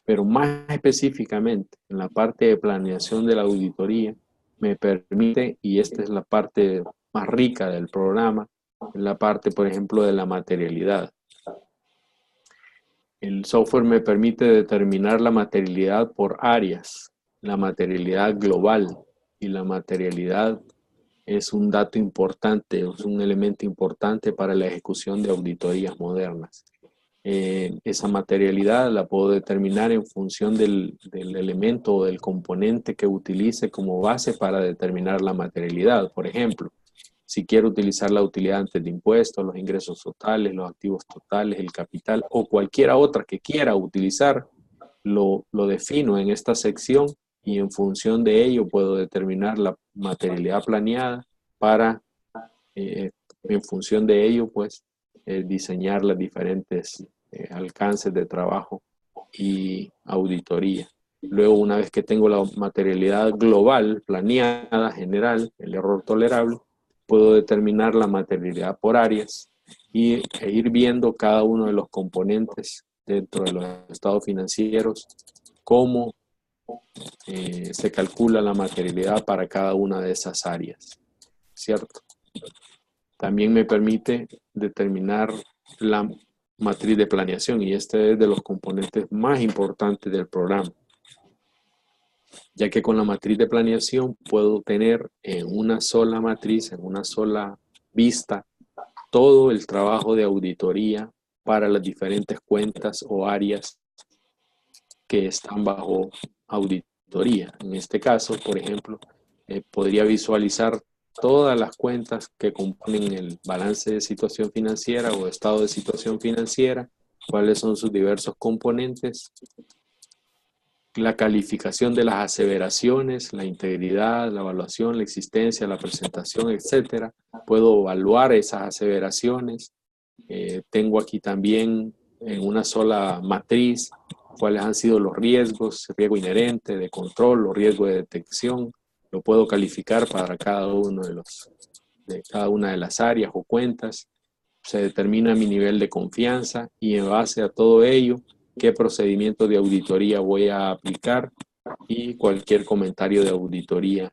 Pero más específicamente en la parte de planeación de la auditoría me permite, y esta es la parte más rica del programa, en la parte, por ejemplo, de la materialidad. El software me permite determinar la materialidad por áreas, la materialidad global, y la materialidad es un dato importante, es un elemento importante para la ejecución de auditorías modernas. Esa materialidad la puedo determinar en función del elemento o del componente que utilice como base para determinar la materialidad. Por ejemplo, si quiero utilizar la utilidad antes de impuestos, los ingresos totales, los activos totales, el capital o cualquiera otra que quiera utilizar, lo defino en esta sección y en función de ello puedo determinar la materialidad planeada para, en función de ello, pues, diseñar las diferentes alcances de trabajo y auditoría. Luego, una vez que tengo la materialidad global, planeada, general, el error tolerable, puedo determinar la materialidad por áreas e ir viendo cada uno de los componentes dentro de los estados financieros, cómo se calcula la materialidad para cada una de esas áreas, ¿cierto? También me permite determinar la matriz de planeación y este es de los componentes más importantes del programa, ya que con la matriz de planeación puedo tener en una sola matriz, en una sola vista, todo el trabajo de auditoría para las diferentes cuentas o áreas que están bajo auditoría. En este caso, por ejemplo, podría visualizar todas las cuentas que componen el balance de situación financiera o estado de situación financiera, cuáles son sus diversos componentes, la calificación de las aseveraciones, la integridad, la evaluación, la existencia, la presentación, etcétera. Puedo evaluar esas aseveraciones. Tengo aquí también en una sola matriz cuáles han sido los riesgos, riesgo inherente, de control, los riesgos de detección. Lo puedo calificar para cada uno de cada una de las áreas o cuentas. Se determina mi nivel de confianza y en base a todo ello, qué procedimiento de auditoría voy a aplicar y cualquier comentario de auditoría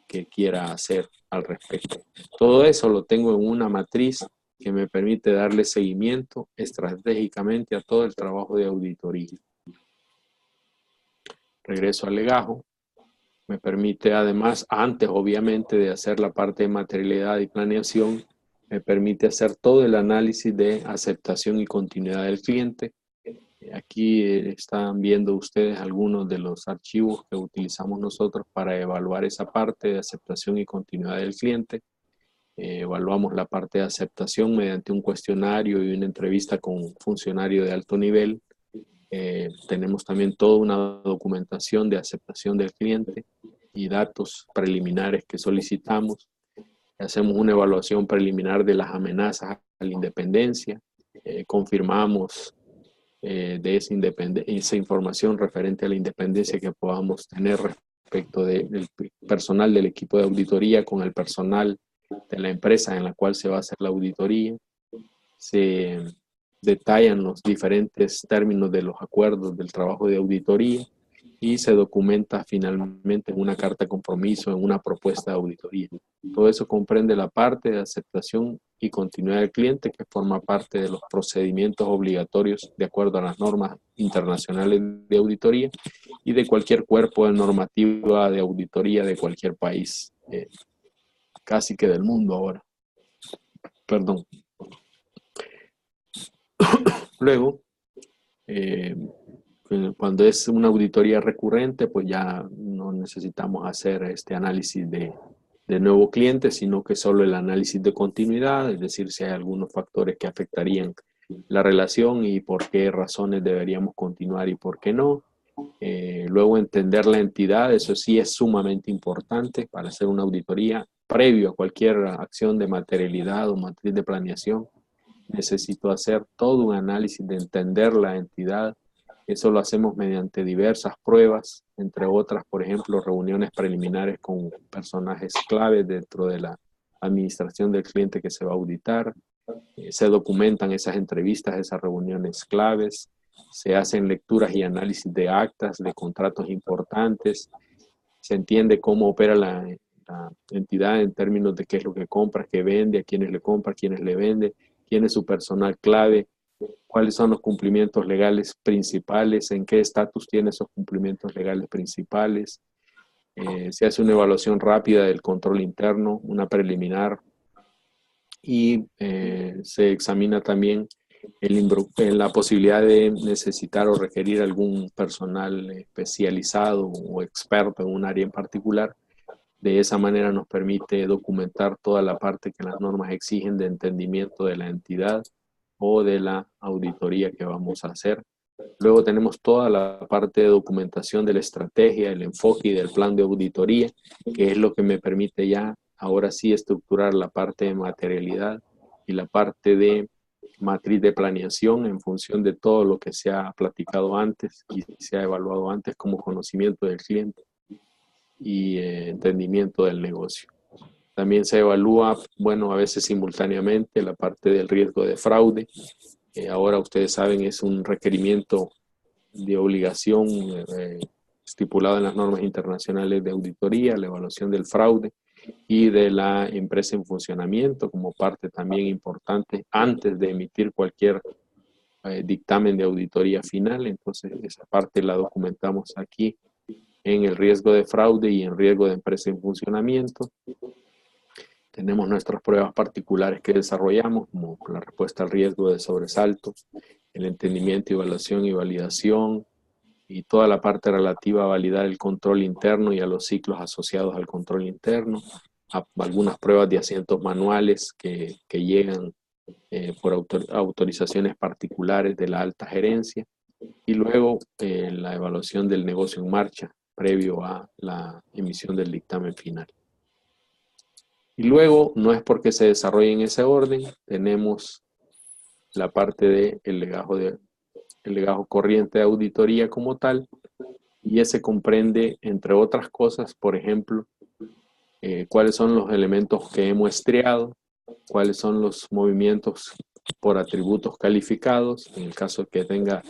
que quiera hacer al respecto. Todo eso lo tengo en una matriz que me permite darle seguimiento estratégicamente a todo el trabajo de auditoría. Regreso al legajo. Me permite además, antes obviamente de hacer la parte de materialidad y planeación, me permite hacer todo el análisis de aceptación y continuidad del cliente. Aquí están viendo ustedes algunos de los archivos que utilizamos nosotros para evaluar esa parte de aceptación y continuidad del cliente. Evaluamos la parte de aceptación mediante un cuestionario y una entrevista con un funcionario de alto nivel. Tenemos también toda una documentación de aceptación del cliente y datos preliminares que solicitamos. Hacemos una evaluación preliminar de las amenazas a la independencia. Confirmamos de esa información referente a la independencia que podamos tener respecto del personal del equipo de auditoría con el personal de la empresa en la cual se va a hacer la auditoría. Se detallan los diferentes términos de los acuerdos del trabajo de auditoría y se documenta finalmente en una carta de compromiso, en una propuesta de auditoría. Todo eso comprende la parte de aceptación y continuidad del cliente, que forma parte de los procedimientos obligatorios de acuerdo a las normas internacionales de auditoría y de cualquier cuerpo de normativa de auditoría de cualquier país, casi que del mundo ahora. Perdón. Luego, cuando es una auditoría recurrente, pues ya no necesitamos hacer este análisis de nuevo cliente, sino que solo el análisis de continuidad, es decir, si hay algunos factores que afectarían la relación y por qué razones deberíamos continuar y por qué no. Luego entender la entidad, eso sí es sumamente importante para hacer una auditoría previo a cualquier acción de materialidad o matriz de planeación. Necesito hacer todo un análisis de entender la entidad, Eso lo hacemos mediante diversas pruebas, entre otras, por ejemplo, reuniones preliminares con personajes claves dentro de la administración del cliente que se va a auditar. Se documentan esas entrevistas, esas reuniones claves, se hacen lecturas y análisis de actas, de contratos importantes, se entiende cómo opera la entidad en términos de qué es lo que compra, qué vende, a quiénes le compra, a quiénes le vende, quién es su personal clave, cuáles son los cumplimientos legales principales, en qué estatus tiene esos cumplimientos legales principales. Se hace una evaluación rápida del control interno, una preliminar, y se examina también la posibilidad de necesitar o requerir algún personal especializado o experto en un área en particular. De esa manera nos permite documentar toda la parte que las normas exigen de entendimiento de la entidad o de la auditoría que vamos a hacer. Luego tenemos toda la parte de documentación de la estrategia, el enfoque y del plan de auditoría, que es lo que me permite ya ahora sí estructurar la parte de materialidad y la parte de matriz de planeación en función de todo lo que se ha platicado antes y se ha evaluado antes como conocimiento del cliente y entendimiento del negocio. También se evalúa, bueno, a veces simultáneamente la parte del riesgo de fraude. Ahora ustedes saben, es un requerimiento de obligación estipulado en las normas internacionales de auditoría, la evaluación del fraude y de la empresa en funcionamiento como parte también importante antes de emitir cualquier dictamen de auditoría final. Entonces esa parte la documentamos aquí en el riesgo de fraude y en riesgo de empresa en funcionamiento. Tenemos nuestras pruebas particulares que desarrollamos, como la respuesta al riesgo de sobresalto, el entendimiento, evaluación y validación, y toda la parte relativa a validar el control interno y a los ciclos asociados al control interno, a algunas pruebas de asientos manuales que llegan por autorizaciones particulares de la alta gerencia, y luego la evaluación del negocio en marcha previo a la emisión del dictamen final. Y luego, no es porque se desarrolle en ese orden, tenemos la parte del legajo corriente de auditoría como tal, y ese comprende, entre otras cosas, por ejemplo, cuáles son los elementos que he muestreado, cuáles son los movimientos por atributos calificados, en el caso que tenga,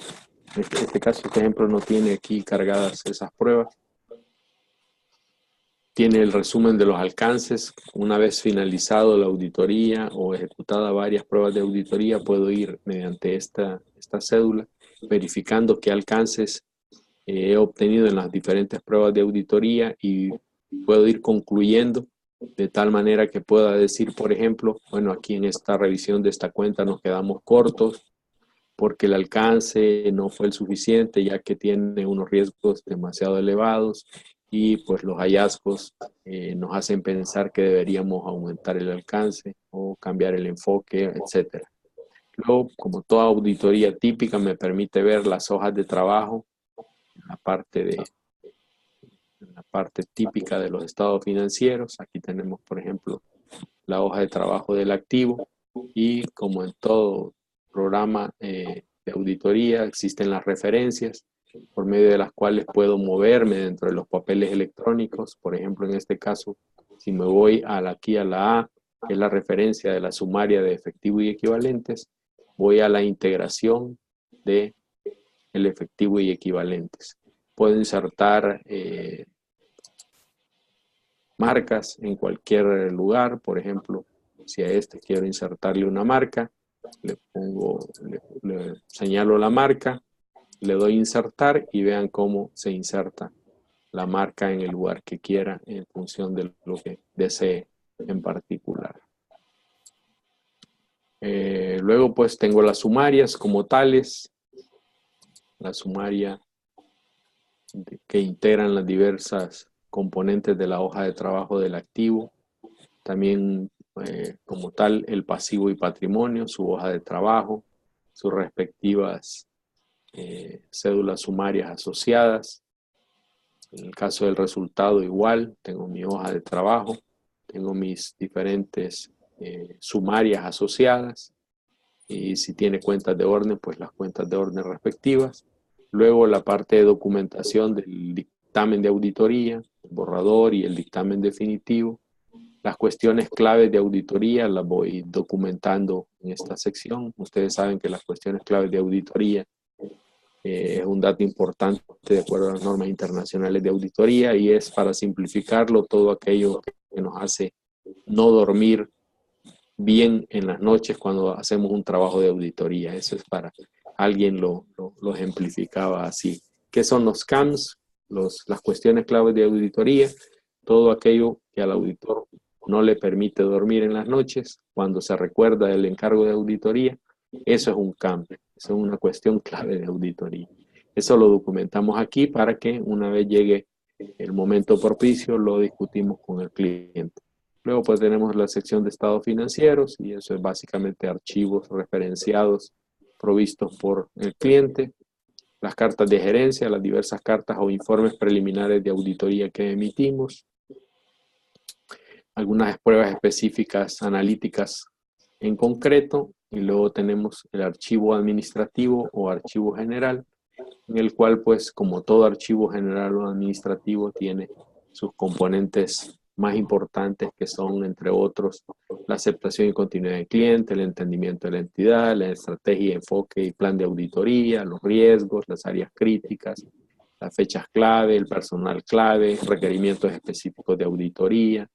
en este caso, este ejemplo no tiene aquí cargadas esas pruebas. Tiene el resumen de los alcances. Una vez finalizado la auditoría o ejecutada varias pruebas de auditoría, puedo ir mediante esta cédula verificando qué alcances he obtenido en las diferentes pruebas de auditoría y puedo ir concluyendo de tal manera que pueda decir, por ejemplo, bueno, aquí en esta revisión de esta cuenta nos quedamos cortos porque el alcance no fue el suficiente, ya que tiene unos riesgos demasiado elevados y pues los hallazgos nos hacen pensar que deberíamos aumentar el alcance o cambiar el enfoque, etc. Luego, como toda auditoría típica, me permite ver las hojas de trabajo en la parte típica de los estados financieros. Aquí tenemos, por ejemplo, la hoja de trabajo del activo y como en todo programa de auditoría existen las referencias por medio de las cuales puedo moverme dentro de los papeles electrónicos. Por ejemplo, en este caso, si me voy aquí a la A, que es la referencia de la sumaria de efectivo y equivalentes, voy a la integración de el efectivo y equivalentes. Puedo insertar marcas en cualquier lugar. Por ejemplo, si a este quiero insertarle una marca, le señalo la marca, le doy insertar y vean cómo se inserta la marca en el lugar que quiera en función de lo que desee en particular. Luego pues tengo las sumarias como tales, la sumaria que integran las diversas componentes de la hoja de trabajo del activo, también como tal el pasivo y patrimonio, su hoja de trabajo, sus respectivas cédulas sumarias asociadas. En el caso del resultado igual, tengo mi hoja de trabajo, tengo mis diferentes sumarias asociadas, y si tiene cuentas de orden, pues las cuentas de orden respectivas. Luego la parte de documentación del dictamen de auditoría, el borrador y el dictamen definitivo. Las cuestiones claves de auditoría las voy documentando en esta sección. Ustedes saben que las cuestiones claves de auditoría es un dato importante de acuerdo a las normas internacionales de auditoría y es para simplificarlo todo aquello que nos hace no dormir bien en las noches cuando hacemos un trabajo de auditoría. Eso es para alguien lo ejemplificaba así. ¿Qué son los CAMS? Las cuestiones claves de auditoría, todo aquello que al auditor no le permite dormir en las noches cuando se recuerda del encargo de auditoría. Eso es un CAM, eso es una cuestión clave de auditoría. Eso lo documentamos aquí para que una vez llegue el momento propicio lo discutimos con el cliente. Luego pues tenemos la sección de estados financieros y eso es básicamente archivos referenciados provistos por el cliente, las cartas de gerencia, las diversas cartas o informes preliminares de auditoría que emitimos, algunas pruebas específicas analíticas en concreto y luego tenemos el archivo administrativo o archivo general en el cual pues como todo archivo general o administrativo tiene sus componentes más importantes que son entre otros la aceptación y continuidad del cliente, el entendimiento de la entidad, la estrategia, enfoque y plan de auditoría, los riesgos, las áreas críticas, las fechas clave, el personal clave, requerimientos específicos de auditoría,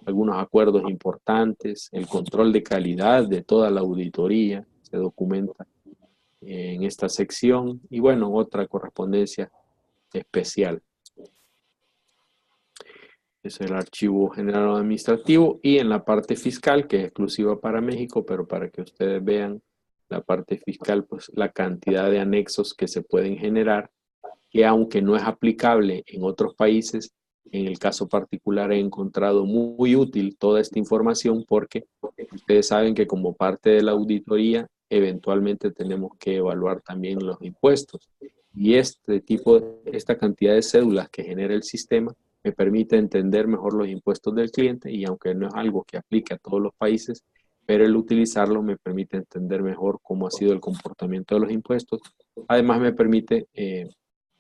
algunos acuerdos importantes, el control de calidad de toda la auditoría se documenta en esta sección y bueno, otra correspondencia especial. Es el archivo general administrativo y en la parte fiscal, que es exclusiva para México, pero para que ustedes vean la parte fiscal, pues la cantidad de anexos que se pueden generar, que aunque no es aplicable en otros países, en el caso particular he encontrado muy útil toda esta información porque ustedes saben que como parte de la auditoría eventualmente tenemos que evaluar también los impuestos y esta cantidad de cédulas que genera el sistema me permite entender mejor los impuestos del cliente y aunque no es algo que aplique a todos los países, pero el utilizarlo me permite entender mejor cómo ha sido el comportamiento de los impuestos. Además me permite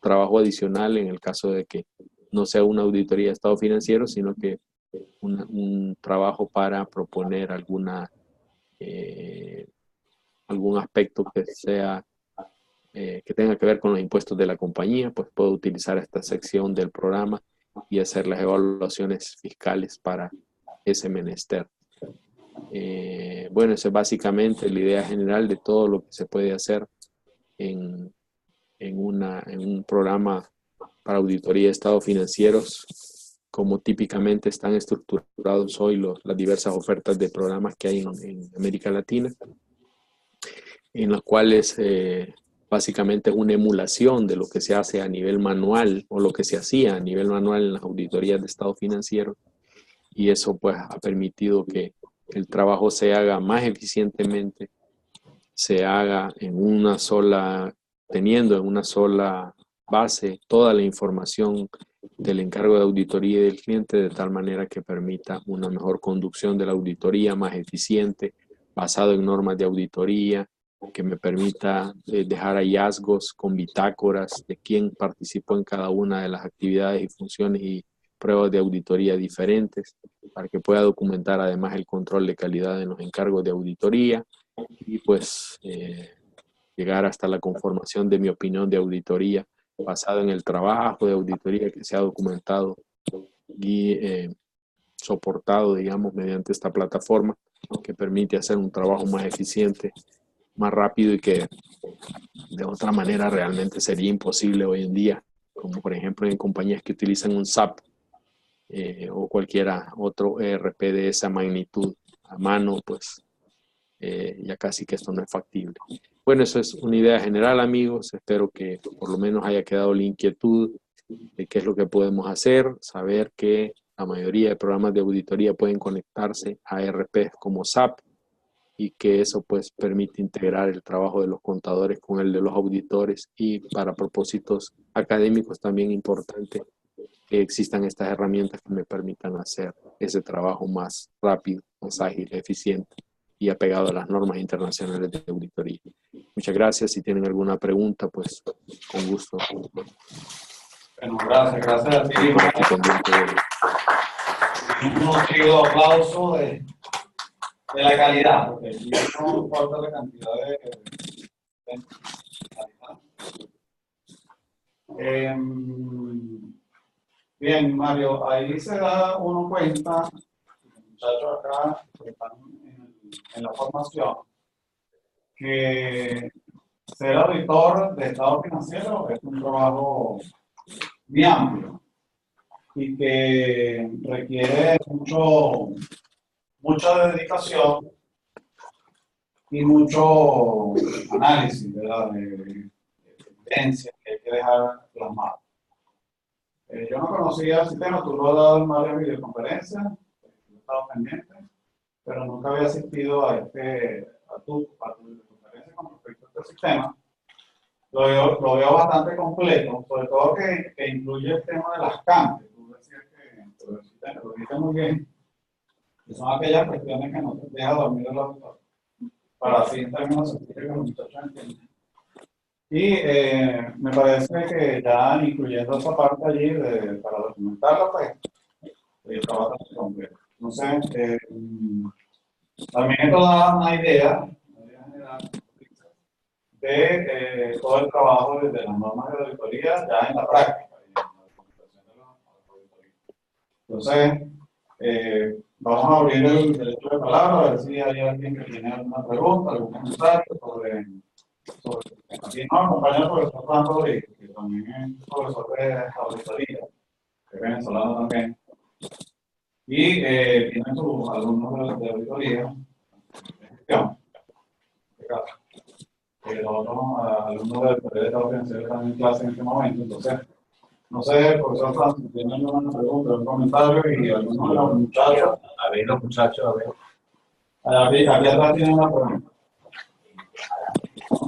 trabajo adicional en el caso de que no sea una auditoría de estado financiero, sino que un trabajo para proponer algún aspecto que tenga que ver con los impuestos de la compañía, pues puedo utilizar esta sección del programa y hacer las evaluaciones fiscales para ese menester. Bueno, esa es básicamente la idea general de todo lo que se puede hacer en un programa para auditoría de estados financieros, como típicamente están estructurados hoy las diversas ofertas de programas que hay en América Latina, en las cuales básicamente es una emulación de lo que se hace a nivel manual o lo que se hacía a nivel manual en las auditorías de estado financiero y eso pues ha permitido que el trabajo se haga más eficientemente, se haga teniendo en una sola base toda la información del encargo de auditoría y del cliente de tal manera que permita una mejor conducción de la auditoría más eficiente, basado en normas de auditoría, que me permita dejar hallazgos con bitácoras de quién participó en cada una de las actividades y funciones y pruebas de auditoría diferentes, para que pueda documentar además el control de calidad en los encargos de auditoría y pues llegar hasta la conformación de mi opinión de auditoría basado en el trabajo de auditoría que se ha documentado y soportado, digamos, mediante esta plataforma que permite hacer un trabajo más eficiente, más rápido y que de otra manera realmente sería imposible hoy en día, como por ejemplo en compañías que utilizan un SAP o cualquiera otro ERP de esa magnitud a mano, pues ya casi que esto no es factible. Bueno, eso es una idea general, amigos. Espero que por lo menos haya quedado la inquietud de qué es lo que podemos hacer, saber que la mayoría de programas de auditoría pueden conectarse a ERP como SAP y que eso pues permite integrar el trabajo de los contadores con el de los auditores y para propósitos académicos también importante que existan estas herramientas que me permitan hacer ese trabajo más rápido, más ágil, eficiente. y apegado a las normas internacionales de auditoría. Muchas gracias. Si tienen alguna pregunta, pues con gusto. Bueno, gracias a ti. Por aquí pendiente de... Un nutrido aplauso de la calidad, porque aquí no importa la cantidad de calidad. Bien, Mario, ahí se da uno cuenta, los muchachos acá que están en la formación, que ser auditor de estado financiero es un trabajo muy amplio y que requiere mucha dedicación y mucho análisis, ¿verdad? De evidencia que hay que dejar plasmado. Yo no conocía el sistema, tú lo has dado en varias videoconferencias, he estado pendiente, pero nunca había asistido a tu videoconferencia con respecto a este sistema. Lo veo bastante completo, sobre todo que incluye el tema de las CAMPES. Tú decías que lo dijiste muy bien, que son aquellas cuestiones que no te deja dormir el auditor, para así en términos sencillos que los muchachos entiendan. Y me parece que ya incluyendo esa parte allí para documentarla, pues está bastante completo. Entonces, también esto da una idea general de todo el trabajo desde las normas de auditoría ya en la práctica y en la documentación de la auditoría. Entonces, vamos a abrir el derecho de palabra a ver si hay alguien que tiene alguna pregunta, algún comentario sobre aquí no, acompaña al profesor Fernando Rodríguez, que también es profesor de auditoría, que es venezolano también, y tiene sus alumnos de auditoría, de gestión, en este caso. Los otros alumnos de auditoría de Estado financiero están en clase en este momento, entonces, no sé, profesor Fernando, si tiene alguna pregunta, un comentario, y algunos de los muchachos. A ver, los muchachos, a ver. Aquí atrás tienen una pregunta.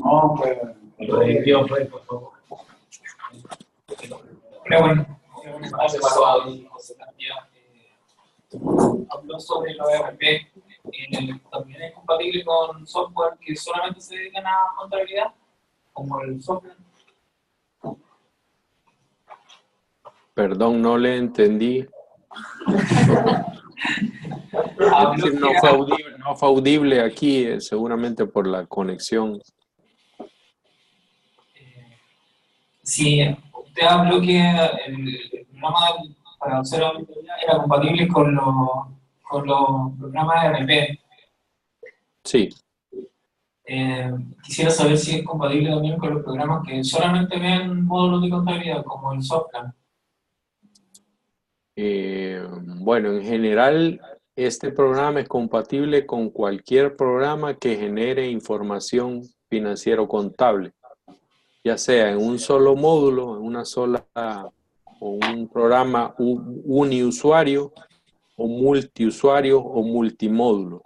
No, pues. Por favor. Pero bueno, hace pasado y José también habló sobre el ORP. También es compatible con software que solamente se dedican a contabilidad, como el software. Perdón, no le entendí. Es decir, no fue audible aquí, seguramente por la conexión. Sí, usted habló que el programa para hacer auditoría era compatible con los programas de RP. Sí. Quisiera saber si es compatible también con los programas que solamente ven módulos de contabilidad, como el Softplan. Bueno, en general, este programa es compatible con cualquier programa que genere información financiero-contable, ya sea en un solo módulo, en una sola, o un programa uniusuario, o multiusuario, o multimódulos.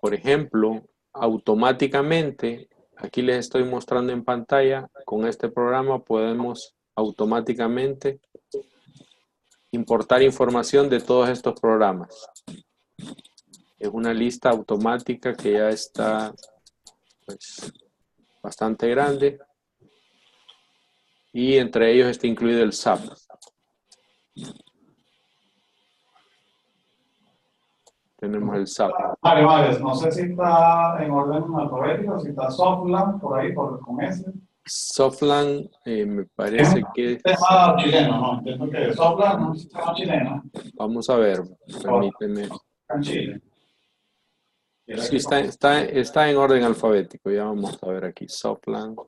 Por ejemplo, automáticamente, aquí les estoy mostrando en pantalla, con este programa podemos automáticamente importar información de todos estos programas. Es una lista automática que ya está pues, bastante grande y entre ellos está incluido el SAP. Tenemos el SAP. Mario, no sé si está en orden alfabético, si está Softland por ahí, con ese. Softland me parece que es un sistema chileno, ¿no? Entiendo que Softland es un sistema chileno. Vamos a ver, permíteme. En Chile. Sí, está en orden alfabético. Ya vamos a ver aquí. Softland.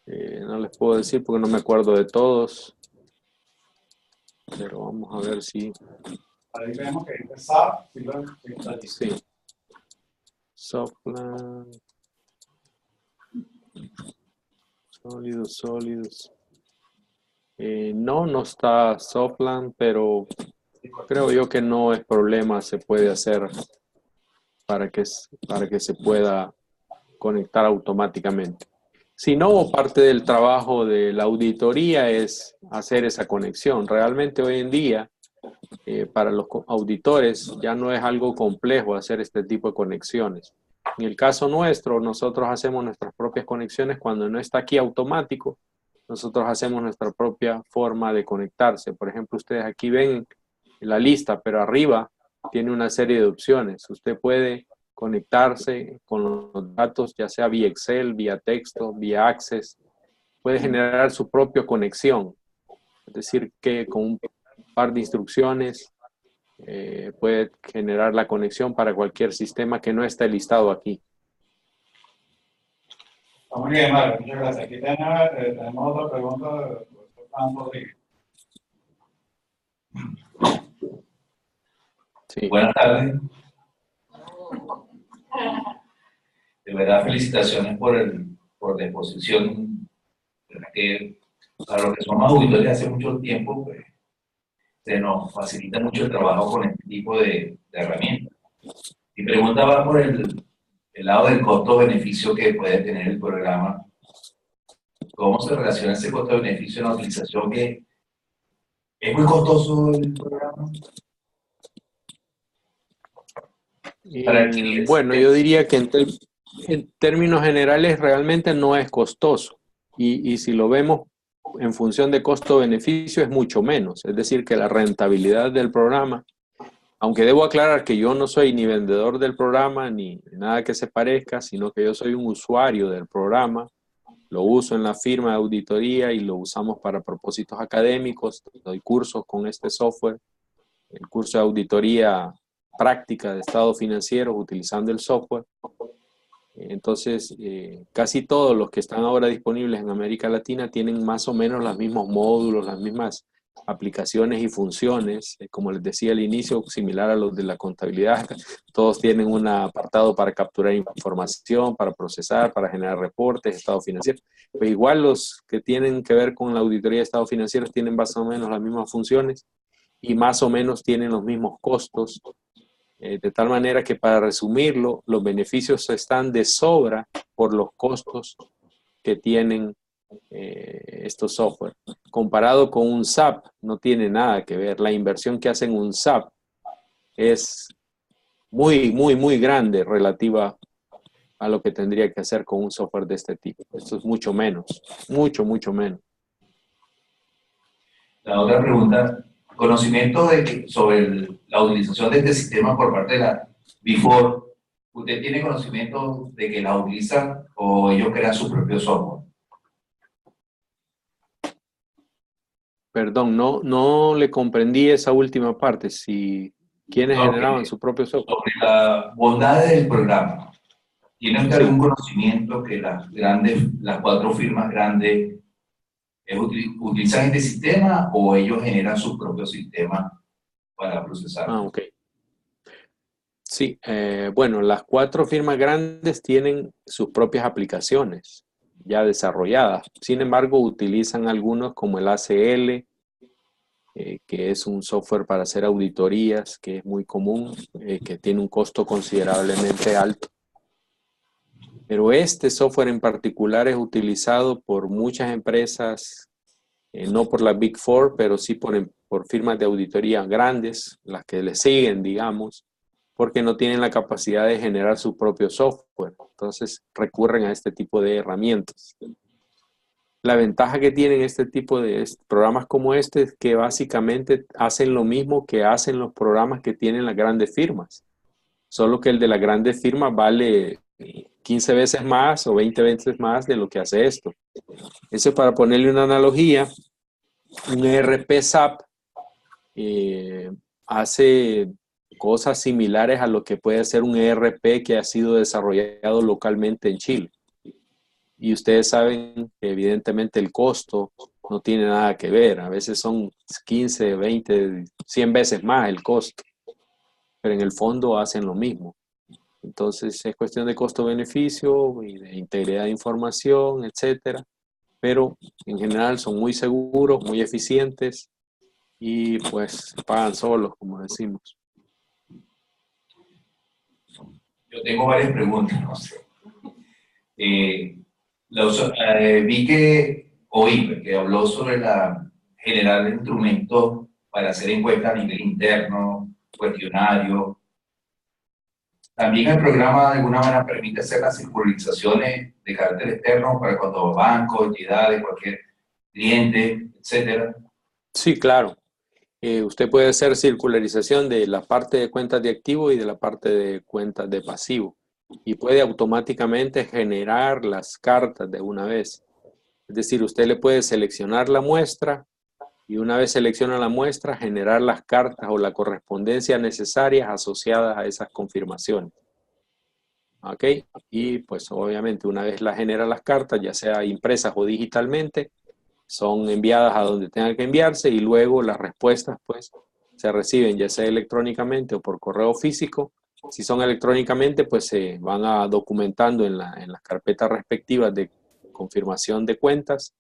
No les puedo decir porque no me acuerdo de todos. Pero vamos a ver si... Ahí vemos que dice SAP, sí. Softland. Sólidos. No está Softland, pero creo yo que no es problema, se puede hacer para que se pueda conectar automáticamente. Si no, parte del trabajo de la auditoría es hacer esa conexión. Realmente hoy en día para los auditores ya no es algo complejo hacer este tipo de conexiones. En el caso nuestro, nosotros hacemos nuestras propias conexiones cuando no está aquí automático. Nosotros hacemos nuestra propia forma de conectarse. Por ejemplo, ustedes aquí ven la lista, pero arriba tiene una serie de opciones. Usted puede conectarse con los datos, ya sea vía Excel, vía texto, vía Access. Puede generar su propia conexión. Es decir, que con un par de instrucciones puede generar la conexión para cualquier sistema que no esté listado aquí. Está muy bien, Mario, muchas gracias. Aquí tenemos otra pregunta del profesor Fran Rodríguez. Sí. Buenas tardes. De verdad, felicitaciones por la exposición. Que para los que somos auditores hace mucho tiempo, pues, se nos facilita mucho el trabajo con este tipo de herramientas. Mi pregunta va por el lado del costo-beneficio que puede tener el programa. ¿Cómo se relaciona ese costo-beneficio en la utilización? Que ¿es muy costoso el programa? Bueno, yo diría que en términos generales realmente no es costoso. Y si lo vemos en función de costo-beneficio es mucho menos. Es decir, que la rentabilidad del programa, aunque debo aclarar que yo no soy ni vendedor del programa ni nada que se parezca, sino que yo soy un usuario del programa, lo uso en la firma de auditoría y lo usamos para propósitos académicos, doy cursos con este software, el curso de auditoría práctica de estados financieros utilizando el software. Entonces, casi todos los que están ahora disponibles en América Latina tienen más o menos los mismos módulos, las mismas aplicaciones y funciones, como les decía al inicio, similar a los de la contabilidad. Todos tienen un apartado para capturar información, para procesar, para generar reportes, estado financiero. Pero igual los que tienen que ver con la auditoría de estados financieros tienen más o menos las mismas funciones y más o menos tienen los mismos costos. De tal manera que, para resumirlo, los beneficios están de sobra por los costos que tienen estos software. Comparado con un SAP, no tiene nada que ver. La inversión que hacen un SAP es muy grande relativa a lo que tendría que hacer con un software de este tipo. Esto es mucho menos, mucho menos. La otra pregunta, conocimiento sobre la utilización de este sistema por parte de la Before. ¿Usted tiene conocimiento de que la utilizan o ellos crean su propio software? Perdón, no le comprendí esa última parte. Si ¿quiénes generaban su propio software? Sobre las bondades del programa. ¿Tiene usted Sí. algún conocimiento que las 4 firmas grandes utilizan este sistema o ellos generan su propio sistema para procesar? Ok. Sí, bueno, las 4 firmas grandes tienen sus propias aplicaciones ya desarrolladas. Sin embargo, utilizan algunos como el ACL, que es un software para hacer auditorías, que es muy común, que tiene un costo considerablemente alto. Pero este software en particular es utilizado por muchas empresas, no por la Big Four, pero sí por firmas de auditoría grandes, las que le siguen, digamos, porque no tienen la capacidad de generar su propio software. Entonces recurren a este tipo de herramientas. La ventaja que tienen este tipo de programas como este es que básicamente hacen lo mismo que hacen los programas que tienen las grandes firmas. Solo que el de las grandes firmas vale 15 veces más o 20 veces más de lo que hace esto. Eso, para ponerle una analogía, un ERP SAP hace cosas similares a lo que puede hacer un ERP que ha sido desarrollado localmente en Chile. Y ustedes saben que evidentemente el costo no tiene nada que ver. A veces son 15, 20, 100 veces más el costo. Pero en el fondo hacen lo mismo. Entonces es cuestión de costo-beneficio y de integridad de información, etcétera. Pero en general son muy seguros, muy eficientes y pues pagan solos, como decimos. Yo tengo varias preguntas, no sé. Vi que habló sobre generar instrumentos para hacer encuestas a nivel interno, cuestionario. También el programa de alguna manera permite hacer las circularizaciones de carácter externo para cuando bancos, entidades, cualquier cliente, etcétera. Sí, claro. Usted puede hacer circularización de la parte de cuentas de activo y de la parte de cuentas de pasivo. Y puede automáticamente generar las cartas de una vez. Es decir, usted le puede seleccionar la muestra y una vez selecciona la muestra, generar las cartas o la correspondencia necesarias asociadas a esas confirmaciones. ¿Ok? Y pues obviamente una vez genera las cartas, ya sea impresas o digitalmente, son enviadas a donde tengan que enviarse y luego las respuestas pues se reciben ya sea electrónicamente o por correo físico. Si son electrónicamente pues se van documentando en las carpetas respectivas de confirmación de cuentas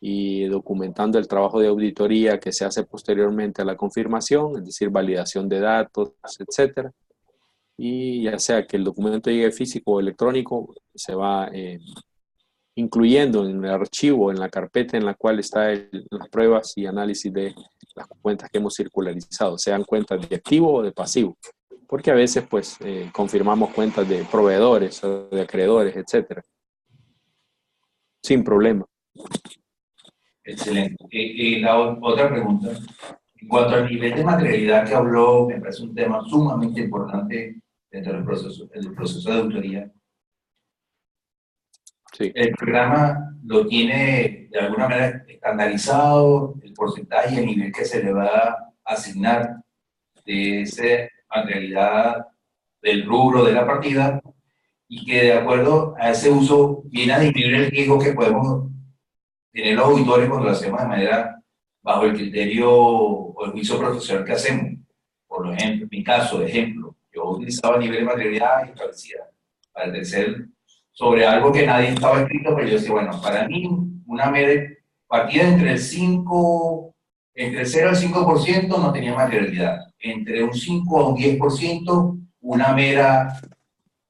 y documentando el trabajo de auditoría que se hace posteriormente a la confirmación, es decir, validación de datos, etcétera. Y ya sea que el documento llegue físico o electrónico, se va incluyendo en el archivo, en la carpeta en la cual están las pruebas y análisis de las cuentas que hemos circularizado, sean cuentas de activo o de pasivo. Porque a veces pues confirmamos cuentas de proveedores o de acreedores, etcétera. Sin problema. Excelente. La otra pregunta, en cuanto al nivel de materialidad que habló, me parece un tema sumamente importante dentro del proceso de auditoría. Sí. El programa lo tiene de alguna manera estandarizado, el porcentaje y el nivel que se le va a asignar de esa materialidad del rubro de la partida y que de acuerdo a ese uso viene a disminuir el riesgo que podemos tener los auditores cuando lo hacemos de manera bajo el criterio o el juicio profesional que hacemos. Por ejemplo, en mi caso, de ejemplo, yo utilizaba nivel de materialidad y establecía para el tercer sobre algo que nadie estaba escrito, pero yo decía, bueno, para mí una partida entre el 0 al 5% no tenía materialidad. Entre un 5 a un 10%, una mera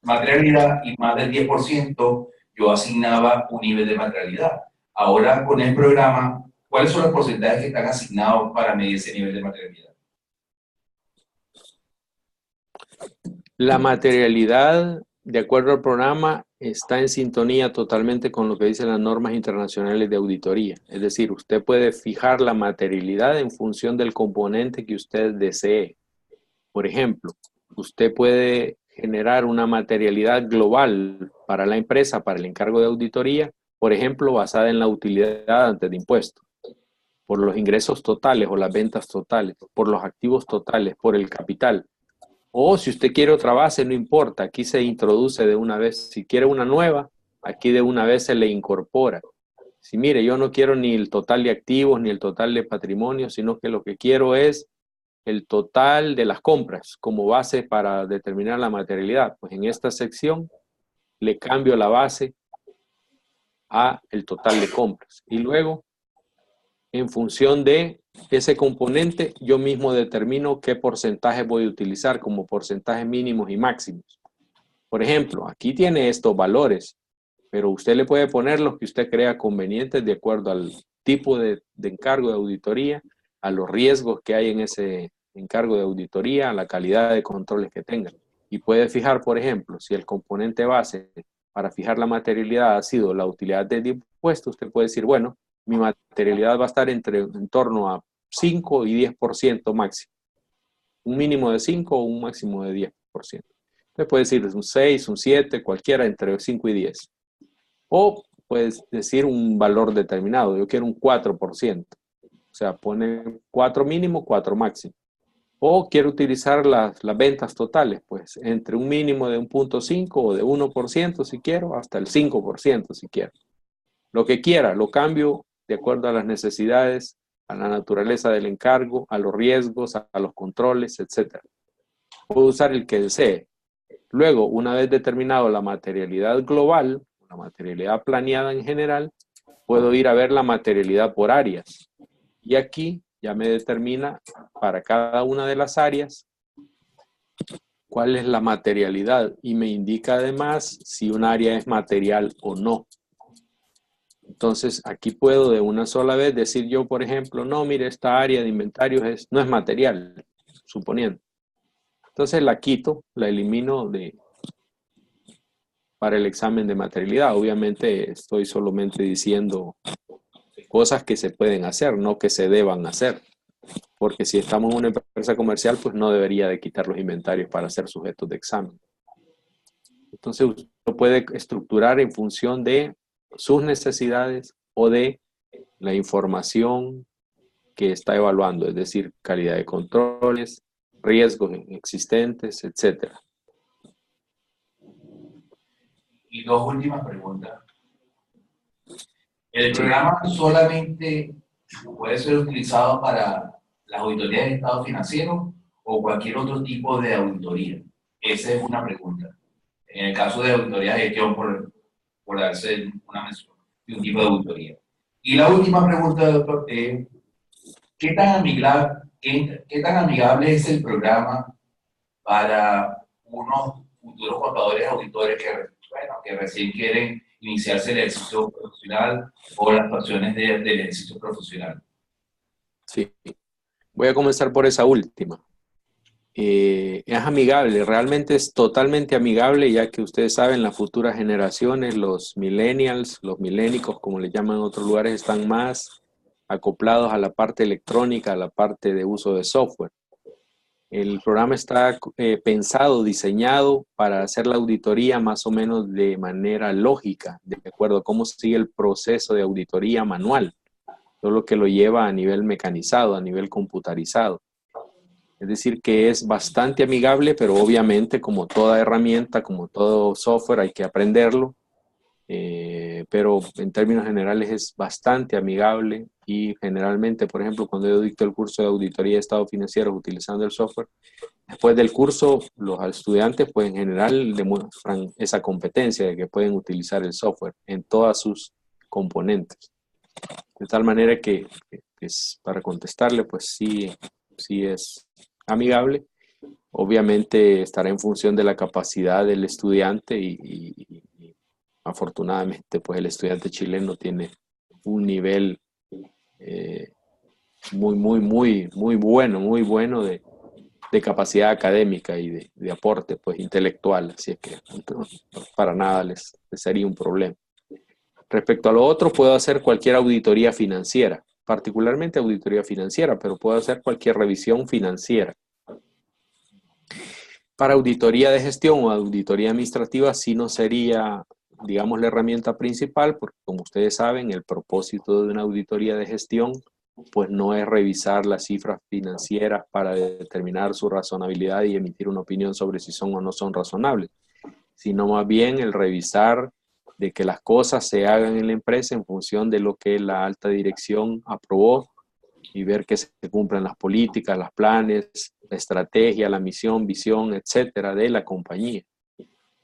materialidad, y más del 10% yo asignaba un nivel de materialidad. Ahora con el programa, ¿cuáles son los porcentajes que están asignados para medir ese nivel de materialidad? La materialidad, de acuerdo al programa, está en sintonía totalmente con lo que dicen las normas internacionales de auditoría. Es decir, usted puede fijar la materialidad en función del componente que usted desee. Por ejemplo, usted puede generar una materialidad global para la empresa, para el encargo de auditoría, por ejemplo, basada en la utilidad antes de impuestos, por los ingresos totales o las ventas totales, por los activos totales, por el capital. O si usted quiere otra base, no importa, aquí se introduce de una vez. Si quiere una nueva, aquí de una vez se le incorpora. Si mire, yo no quiero ni el total de activos ni el total de patrimonio, sino que lo que quiero es el total de las compras como base para determinar la materialidad. Pues en esta sección le cambio la base a el total de compras. Y luego, en función de ese componente, yo mismo determino qué porcentaje voy a utilizar como porcentajes mínimos y máximos. Por ejemplo, aquí tiene estos valores, pero usted le puede poner los que usted crea convenientes de acuerdo al tipo de encargo de auditoría, a los riesgos que hay en ese encargo de auditoría, a la calidad de controles que tenga. Y puede fijar, por ejemplo, si el componente base para fijar la materialidad ha sido la utilidad del impuesto, usted puede decir, bueno, mi materialidad va a estar en torno a 5 y 10% máximo. Un mínimo de 5 o un máximo de 10%. Usted puede decir un 6, un 7, cualquiera entre 5 y 10. O puedes decir un valor determinado. Yo quiero un 4%. O sea, pone 4 mínimo, 4 máximo. O quiero utilizar las ventas totales, pues entre un mínimo de 1.5 o de 1% si quiero, hasta el 5% si quiero. Lo que quiera, lo cambio de acuerdo a las necesidades, a la naturaleza del encargo, a los riesgos, a los controles, etc. Puedo usar el que desee. Luego, una vez determinado la materialidad global, la materialidad planeada en general, puedo ir a ver la materialidad por áreas. Y aquí ya me determina para cada una de las áreas cuál es la materialidad y me indica además si un área es material o no. Entonces, aquí puedo de una sola vez decir yo, por ejemplo, no, mire, esta área de inventarios no es material, suponiendo. Entonces la quito, la elimino para el examen de materialidad. Obviamente estoy solamente diciendo cosas que se pueden hacer, no que se deban hacer. Porque si estamos en una empresa comercial, pues no debería de quitar los inventarios para ser sujetos de examen. Entonces usted lo puede estructurar en función de sus necesidades o de la información que está evaluando, es decir, calidad de controles, riesgos existentes, etc. Y dos últimas preguntas. ¿El programa solamente puede ser utilizado para las auditorías de estado financiero o cualquier otro tipo de auditoría? Esa es una pregunta. En el caso de auditoría de gestión, por darse una mención de un tipo de auditoría. Y la última pregunta, doctor, ¿qué tan amigable es el programa para unos futuros contadores auditores que recién quieren iniciarse el ejercicio profesional o las pasiones del ejercicio profesional? Sí, voy a comenzar por esa última. Es amigable, realmente es totalmente amigable, ya que ustedes saben, las futuras generaciones, los millennials, los milénicos, como le llaman en otros lugares, están más acoplados a la parte electrónica, a la parte de uso de software. El programa está pensado, diseñado para hacer la auditoría más o menos de manera lógica, de acuerdo a cómo sigue el proceso de auditoría manual, todo lo que lo lleva a nivel mecanizado, a nivel computarizado. Es decir, que es bastante amigable, pero obviamente como toda herramienta, como todo software, hay que aprenderlo. Pero en términos generales es bastante amigable y generalmente, por ejemplo, cuando yo dicto el curso de auditoría de estados financieros utilizando el software, después del curso los estudiantes pues en general demuestran esa competencia de que pueden utilizar el software en todas sus componentes. De tal manera que para contestarle, pues sí es amigable. Obviamente estará en función de la capacidad del estudiante y afortunadamente pues el estudiante chileno tiene un nivel muy bueno de capacidad académica y de aporte pues intelectual, así es que para nada les sería un problema. Respecto a lo otro, puedo hacer cualquier auditoría financiera, particularmente auditoría financiera, pero puedo hacer cualquier revisión financiera. Para auditoría de gestión o auditoría administrativa sí no sería, digamos, la herramienta principal, porque como ustedes saben, el propósito de una auditoría de gestión pues no es revisar las cifras financieras para determinar su razonabilidad y emitir una opinión sobre si son o no son razonables, sino más bien el revisar de que las cosas se hagan en la empresa en función de lo que la alta dirección aprobó y ver que se cumplan las políticas, los planes, la estrategia, la misión, visión, etcétera, de la compañía.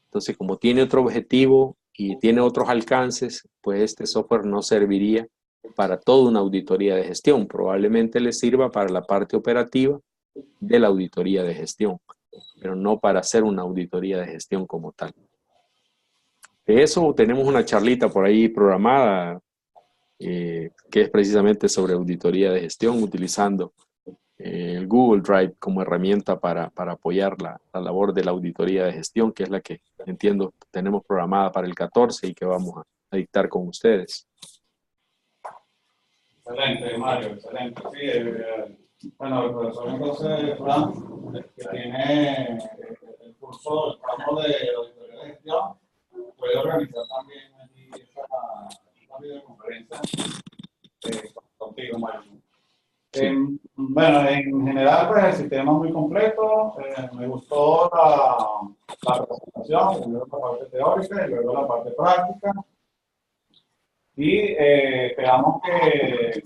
Entonces, como tiene otro objetivo y tiene otros alcances, pues este software no serviría para toda una auditoría de gestión. Probablemente le sirva para la parte operativa de la auditoría de gestión, pero no para hacer una auditoría de gestión como tal. De eso tenemos una charlita por ahí programada, que es precisamente sobre auditoría de gestión, utilizando el Google Drive como herramienta para apoyar la labor de la auditoría de gestión, que es la que entiendo tenemos programada para el 14 y que vamos a dictar con ustedes. Excelente, Mario, excelente. Sí, bueno, el profesor entonces, Fran, que tiene el curso, el campo de auditoría de gestión, puede organizar también allí esta videoconferencia contigo, Mario. Sí. Bueno, en general, pues el sistema es muy completo. Me gustó la presentación, primero la parte teórica y luego la parte práctica. Y esperamos que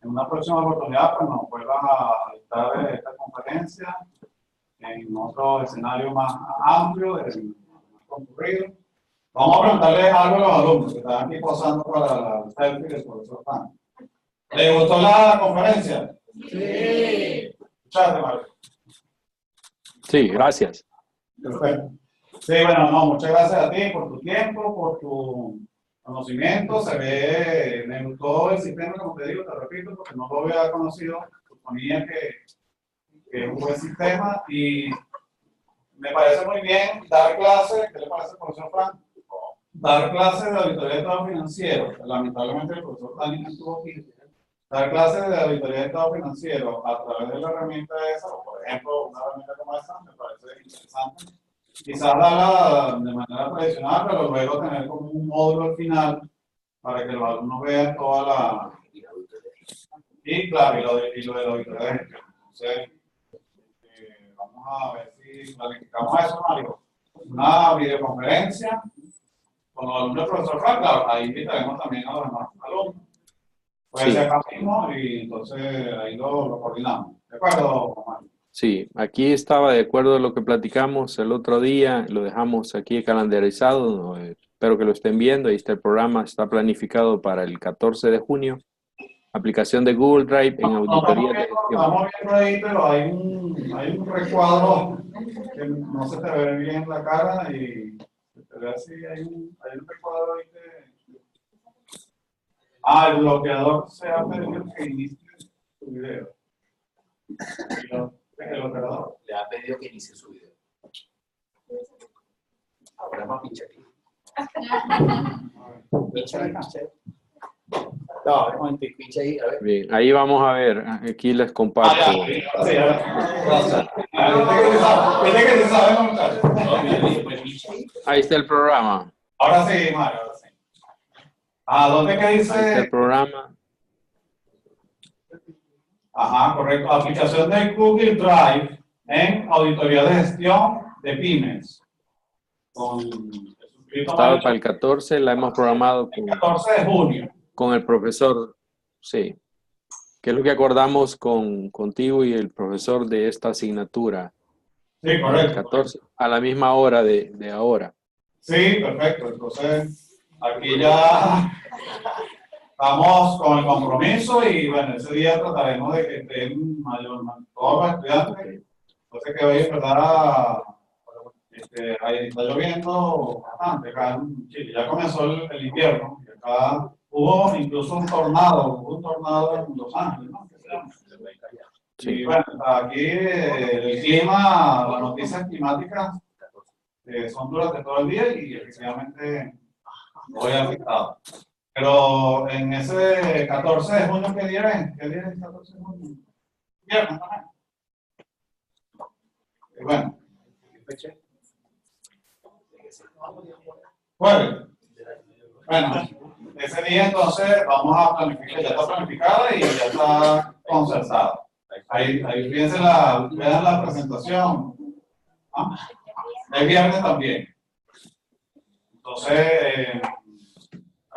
en una próxima oportunidad pues, nos vuelvan a dictar esta conferencia en otro escenario más amplio, más concurrido. Vamos a preguntarles algo a los alumnos que están aquí posando para la selfie del profesor Juan. ¿Les gustó la conferencia? Sí. Muchas gracias. Sí, gracias. Perfecto. Sí, bueno, no, muchas gracias a ti por tu tiempo, por tu conocimiento, me gustó el sistema, como te digo, te repito, porque no lo había conocido, suponía que es un buen sistema y me parece muy bien dar clases. ¿Qué le parece, profesor Frank? Dar clases de auditoría de estado financiero. Lamentablemente el profesor Dani no estuvo aquí. Dar clases de auditoría de estado financiero a través de la herramienta esa, o por ejemplo, una herramienta como esa, me parece interesante. Quizás darla de manera tradicional, pero luego tener como un módulo al final para que los alumnos vean toda la... Y claro, y lo de la auditoría de gestión. Entonces, vamos a ver si planificamos eso, Mario. Una videoconferencia con los alumnos del profesor Frank. Claro, ahí invitaremos también a los demás alumnos. Puede ser acá mismo y entonces ahí lo coordinamos. ¿De acuerdo, Mario? Sí, aquí estaba de acuerdo a lo que platicamos el otro día, lo dejamos aquí calendarizado, espero que lo estén viendo, ahí está el programa, está planificado para el 14 de junio, aplicación de Google Drive en auditoría de gestión. Estamos viendo ahí, pero hay un recuadro que no se te ve bien la cara y se te ve así, hay un recuadro ahí de... el bloqueador se ha pedido que inicie su video. El operador le ha pedido que inicie su video. Ahora más pincha aquí. Pincha ahí, pincha ahí. No, un momento, pincha ahí, a ver. Bien, ahí vamos a ver, aquí les comparto. Ahí está el programa. Ahora sí, Mario, ahora sí. ¿Dónde que dice? Ahí está el programa. Ajá, correcto. Aplicación de Google Drive en auditoría de gestión de pymes. Estaba para el 14, la hemos programado con, el 14 de junio. Con el profesor, sí. ¿Qué es lo que acordamos contigo y el profesor de esta asignatura? Sí, correcto. El 14, a la misma hora de ahora. Sí, perfecto. Entonces, aquí ya... Estamos con el compromiso y bueno, ese día trataremos de que estén todos los estudiantes. Entonces que hoy es verdad, ahí está lloviendo bastante acá en Chile. Ya comenzó el invierno y acá hubo incluso un tornado en Los Ángeles, ¿no? Sí. Y bueno, aquí el clima, las noticias climáticas son durante todo el día y efectivamente hoy ha afectado. Pero en ese 14 de junio, ¿qué día es? ¿Qué día es el 14 de junio? Viernes también. Bueno. Jueves. Bueno, ese día entonces vamos a planificar, ya está planificada y ya está concertada. Ahí fíjense vean la presentación. El viernes también. Entonces,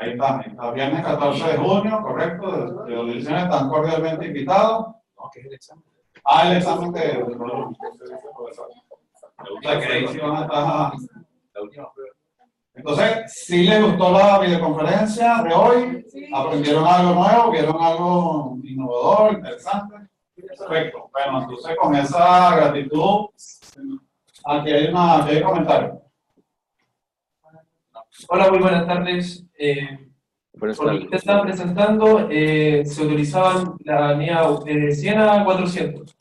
ahí está, viernes 14 de junio, correcto, de las ediciones están cordialmente invitados. No, ¿qué es el examen? El examen de profesor. O sea, que ahí sí van a estar. La última prueba. Entonces, si les gustó la videoconferencia de hoy, aprendieron algo nuevo, vieron algo innovador, interesante. Perfecto. Bueno, entonces con esa gratitud, aquí hay un comentario. Hola, muy buenas tardes. Por lo que te estaban presentando, se utilizaban la línea de 100 a 400.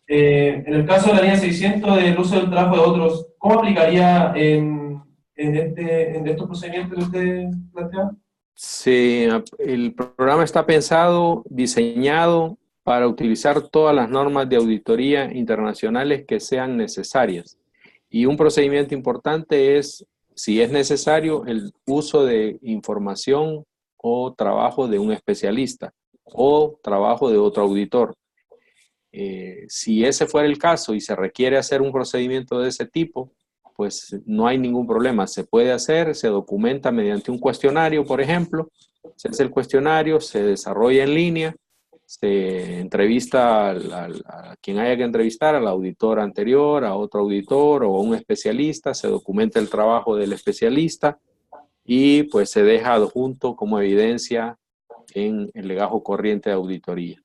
En el caso de la línea 600 del uso del trabajo de otros, ¿cómo aplicaría en estos procedimientos que usted plantea? Sí, el programa está pensado, diseñado para utilizar todas las normas de auditoría internacionales que sean necesarias. Y un procedimiento importante es, si es necesario, el uso de información o trabajo de un especialista o trabajo de otro auditor. Si ese fuera el caso y se requiere hacer un procedimiento de ese tipo, pues no hay ningún problema. Se puede hacer, se documenta mediante un cuestionario, por ejemplo. Se hace el cuestionario, se desarrolla en línea, se entrevista a quien haya que entrevistar, al auditor anterior, a otro auditor o a un especialista, se documenta el trabajo del especialista y pues se deja adjunto como evidencia en el legajo corriente de auditoría.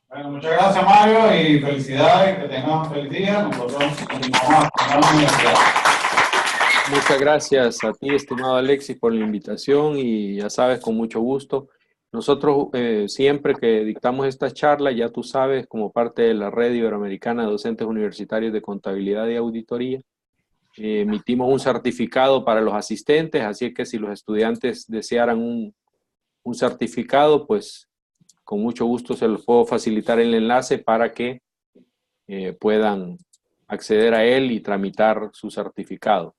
Bueno, muchas gracias, Mario, y felicidades, que tengan un feliz día. Nosotros continuamos a la universidad. Muchas gracias a ti, estimado Alexis, por la invitación y ya sabes, con mucho gusto. Nosotros siempre que dictamos esta charla, ya tú sabes, como parte de la Red Iberoamericana de Docentes Universitarios de Contabilidad y Auditoría, emitimos un certificado para los asistentes, así es que si los estudiantes desearan un certificado, pues con mucho gusto se los puedo facilitar el enlace para que puedan acceder a él y tramitar su certificado.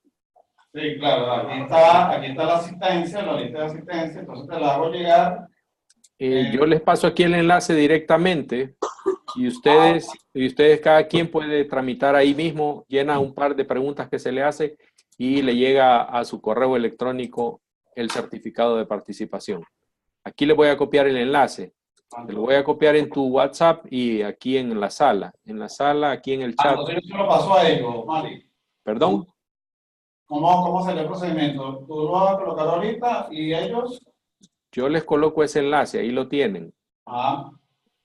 Sí, claro, aquí está la asistencia, la lista de asistencia, entonces te la hago llegar. Yo les paso aquí el enlace directamente y ustedes cada quien puede tramitar ahí mismo, llena un par de preguntas que se le hace y le llega a su correo electrónico el certificado de participación. Aquí le voy a copiar el enlace. Te lo voy a copiar en tu WhatsApp y aquí en la sala. En la sala, aquí en el chat. Entonces yo se lo paso a ellos, Mari. ¿Perdón? ¿Cómo sería el procedimiento? Tú lo vas a colocar ahorita y ellos. Yo les coloco ese enlace, ahí lo tienen. Ah,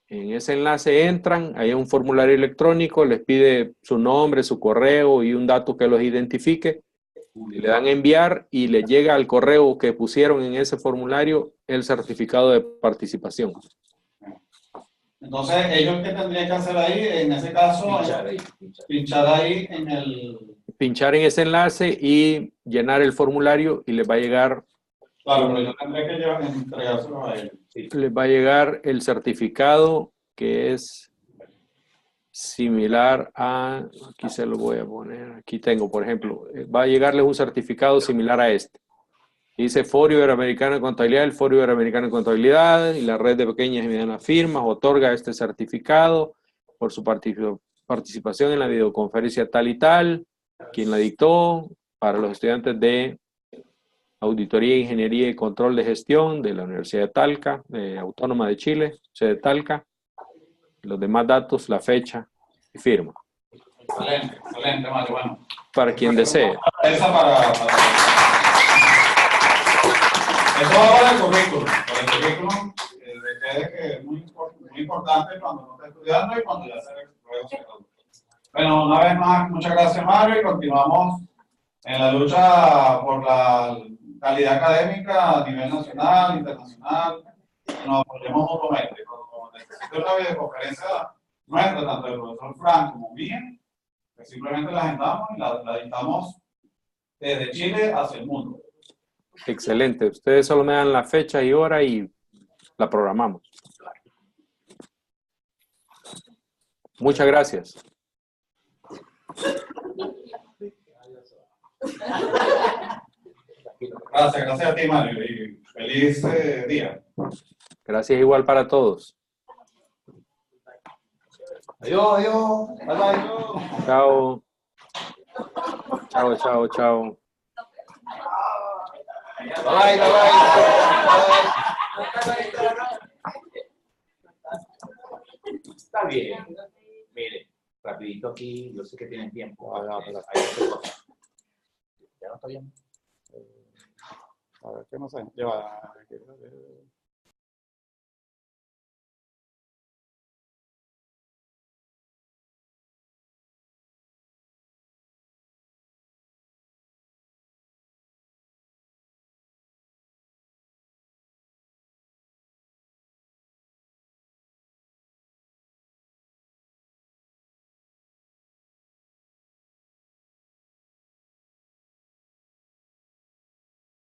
En ese enlace entran, hay un formulario electrónico, les pide su nombre, su correo y un dato que los identifique. Le dan a enviar y les llega al correo que pusieron en ese formulario el certificado de participación. entonces, ¿ellos qué tendrían que hacer ahí? En ese caso, pinchar ahí en el... Pinchar en ese enlace y llenar el formulario y les va a llegar... Claro, pero yo tendré que entregárselo a ellos. Sí. Les va a llegar el certificado que es similar a... Aquí se lo voy a poner. Aquí tengo, por ejemplo, va a llegarles un certificado similar a este. Dice Foro Iberoamericano de Contabilidad, el Foro Iberoamericano de Contabilidad y la red de pequeñas y medianas firmas otorga este certificado por su participación en la videoconferencia tal y tal, quien la dictó para los estudiantes de Auditoría, Ingeniería y Control de Gestión de la Universidad de Talca, Autónoma de Chile, sede de Talca, los demás datos, la fecha y firma. Excelente, Mario. Bueno. Para quien desee. Eso va para el currículum. Para el currículum, que es muy importante cuando uno está estudiando y cuando ya se gradúa. Bueno, una vez más, muchas gracias, Mario, y continuamos en la lucha por la calidad académica a nivel nacional, internacional. Nos apoyemos mutuamente. Cuando necesite una videoconferencia nuestra, tanto del profesor Frank como mía, que simplemente la agendamos y la dictamos desde Chile hacia el mundo. Excelente. Ustedes solo me dan la fecha y hora y la programamos. Muchas gracias. Gracias a ti, Mario, y feliz día. Gracias igual para todos. Adiós. Bye, bye. Chao. Chao. Bye. Está bien. Mire, rapidito aquí, yo sé que tienen tiempo. Ya no está bien. A ver, ¿qué más hay? Lleva.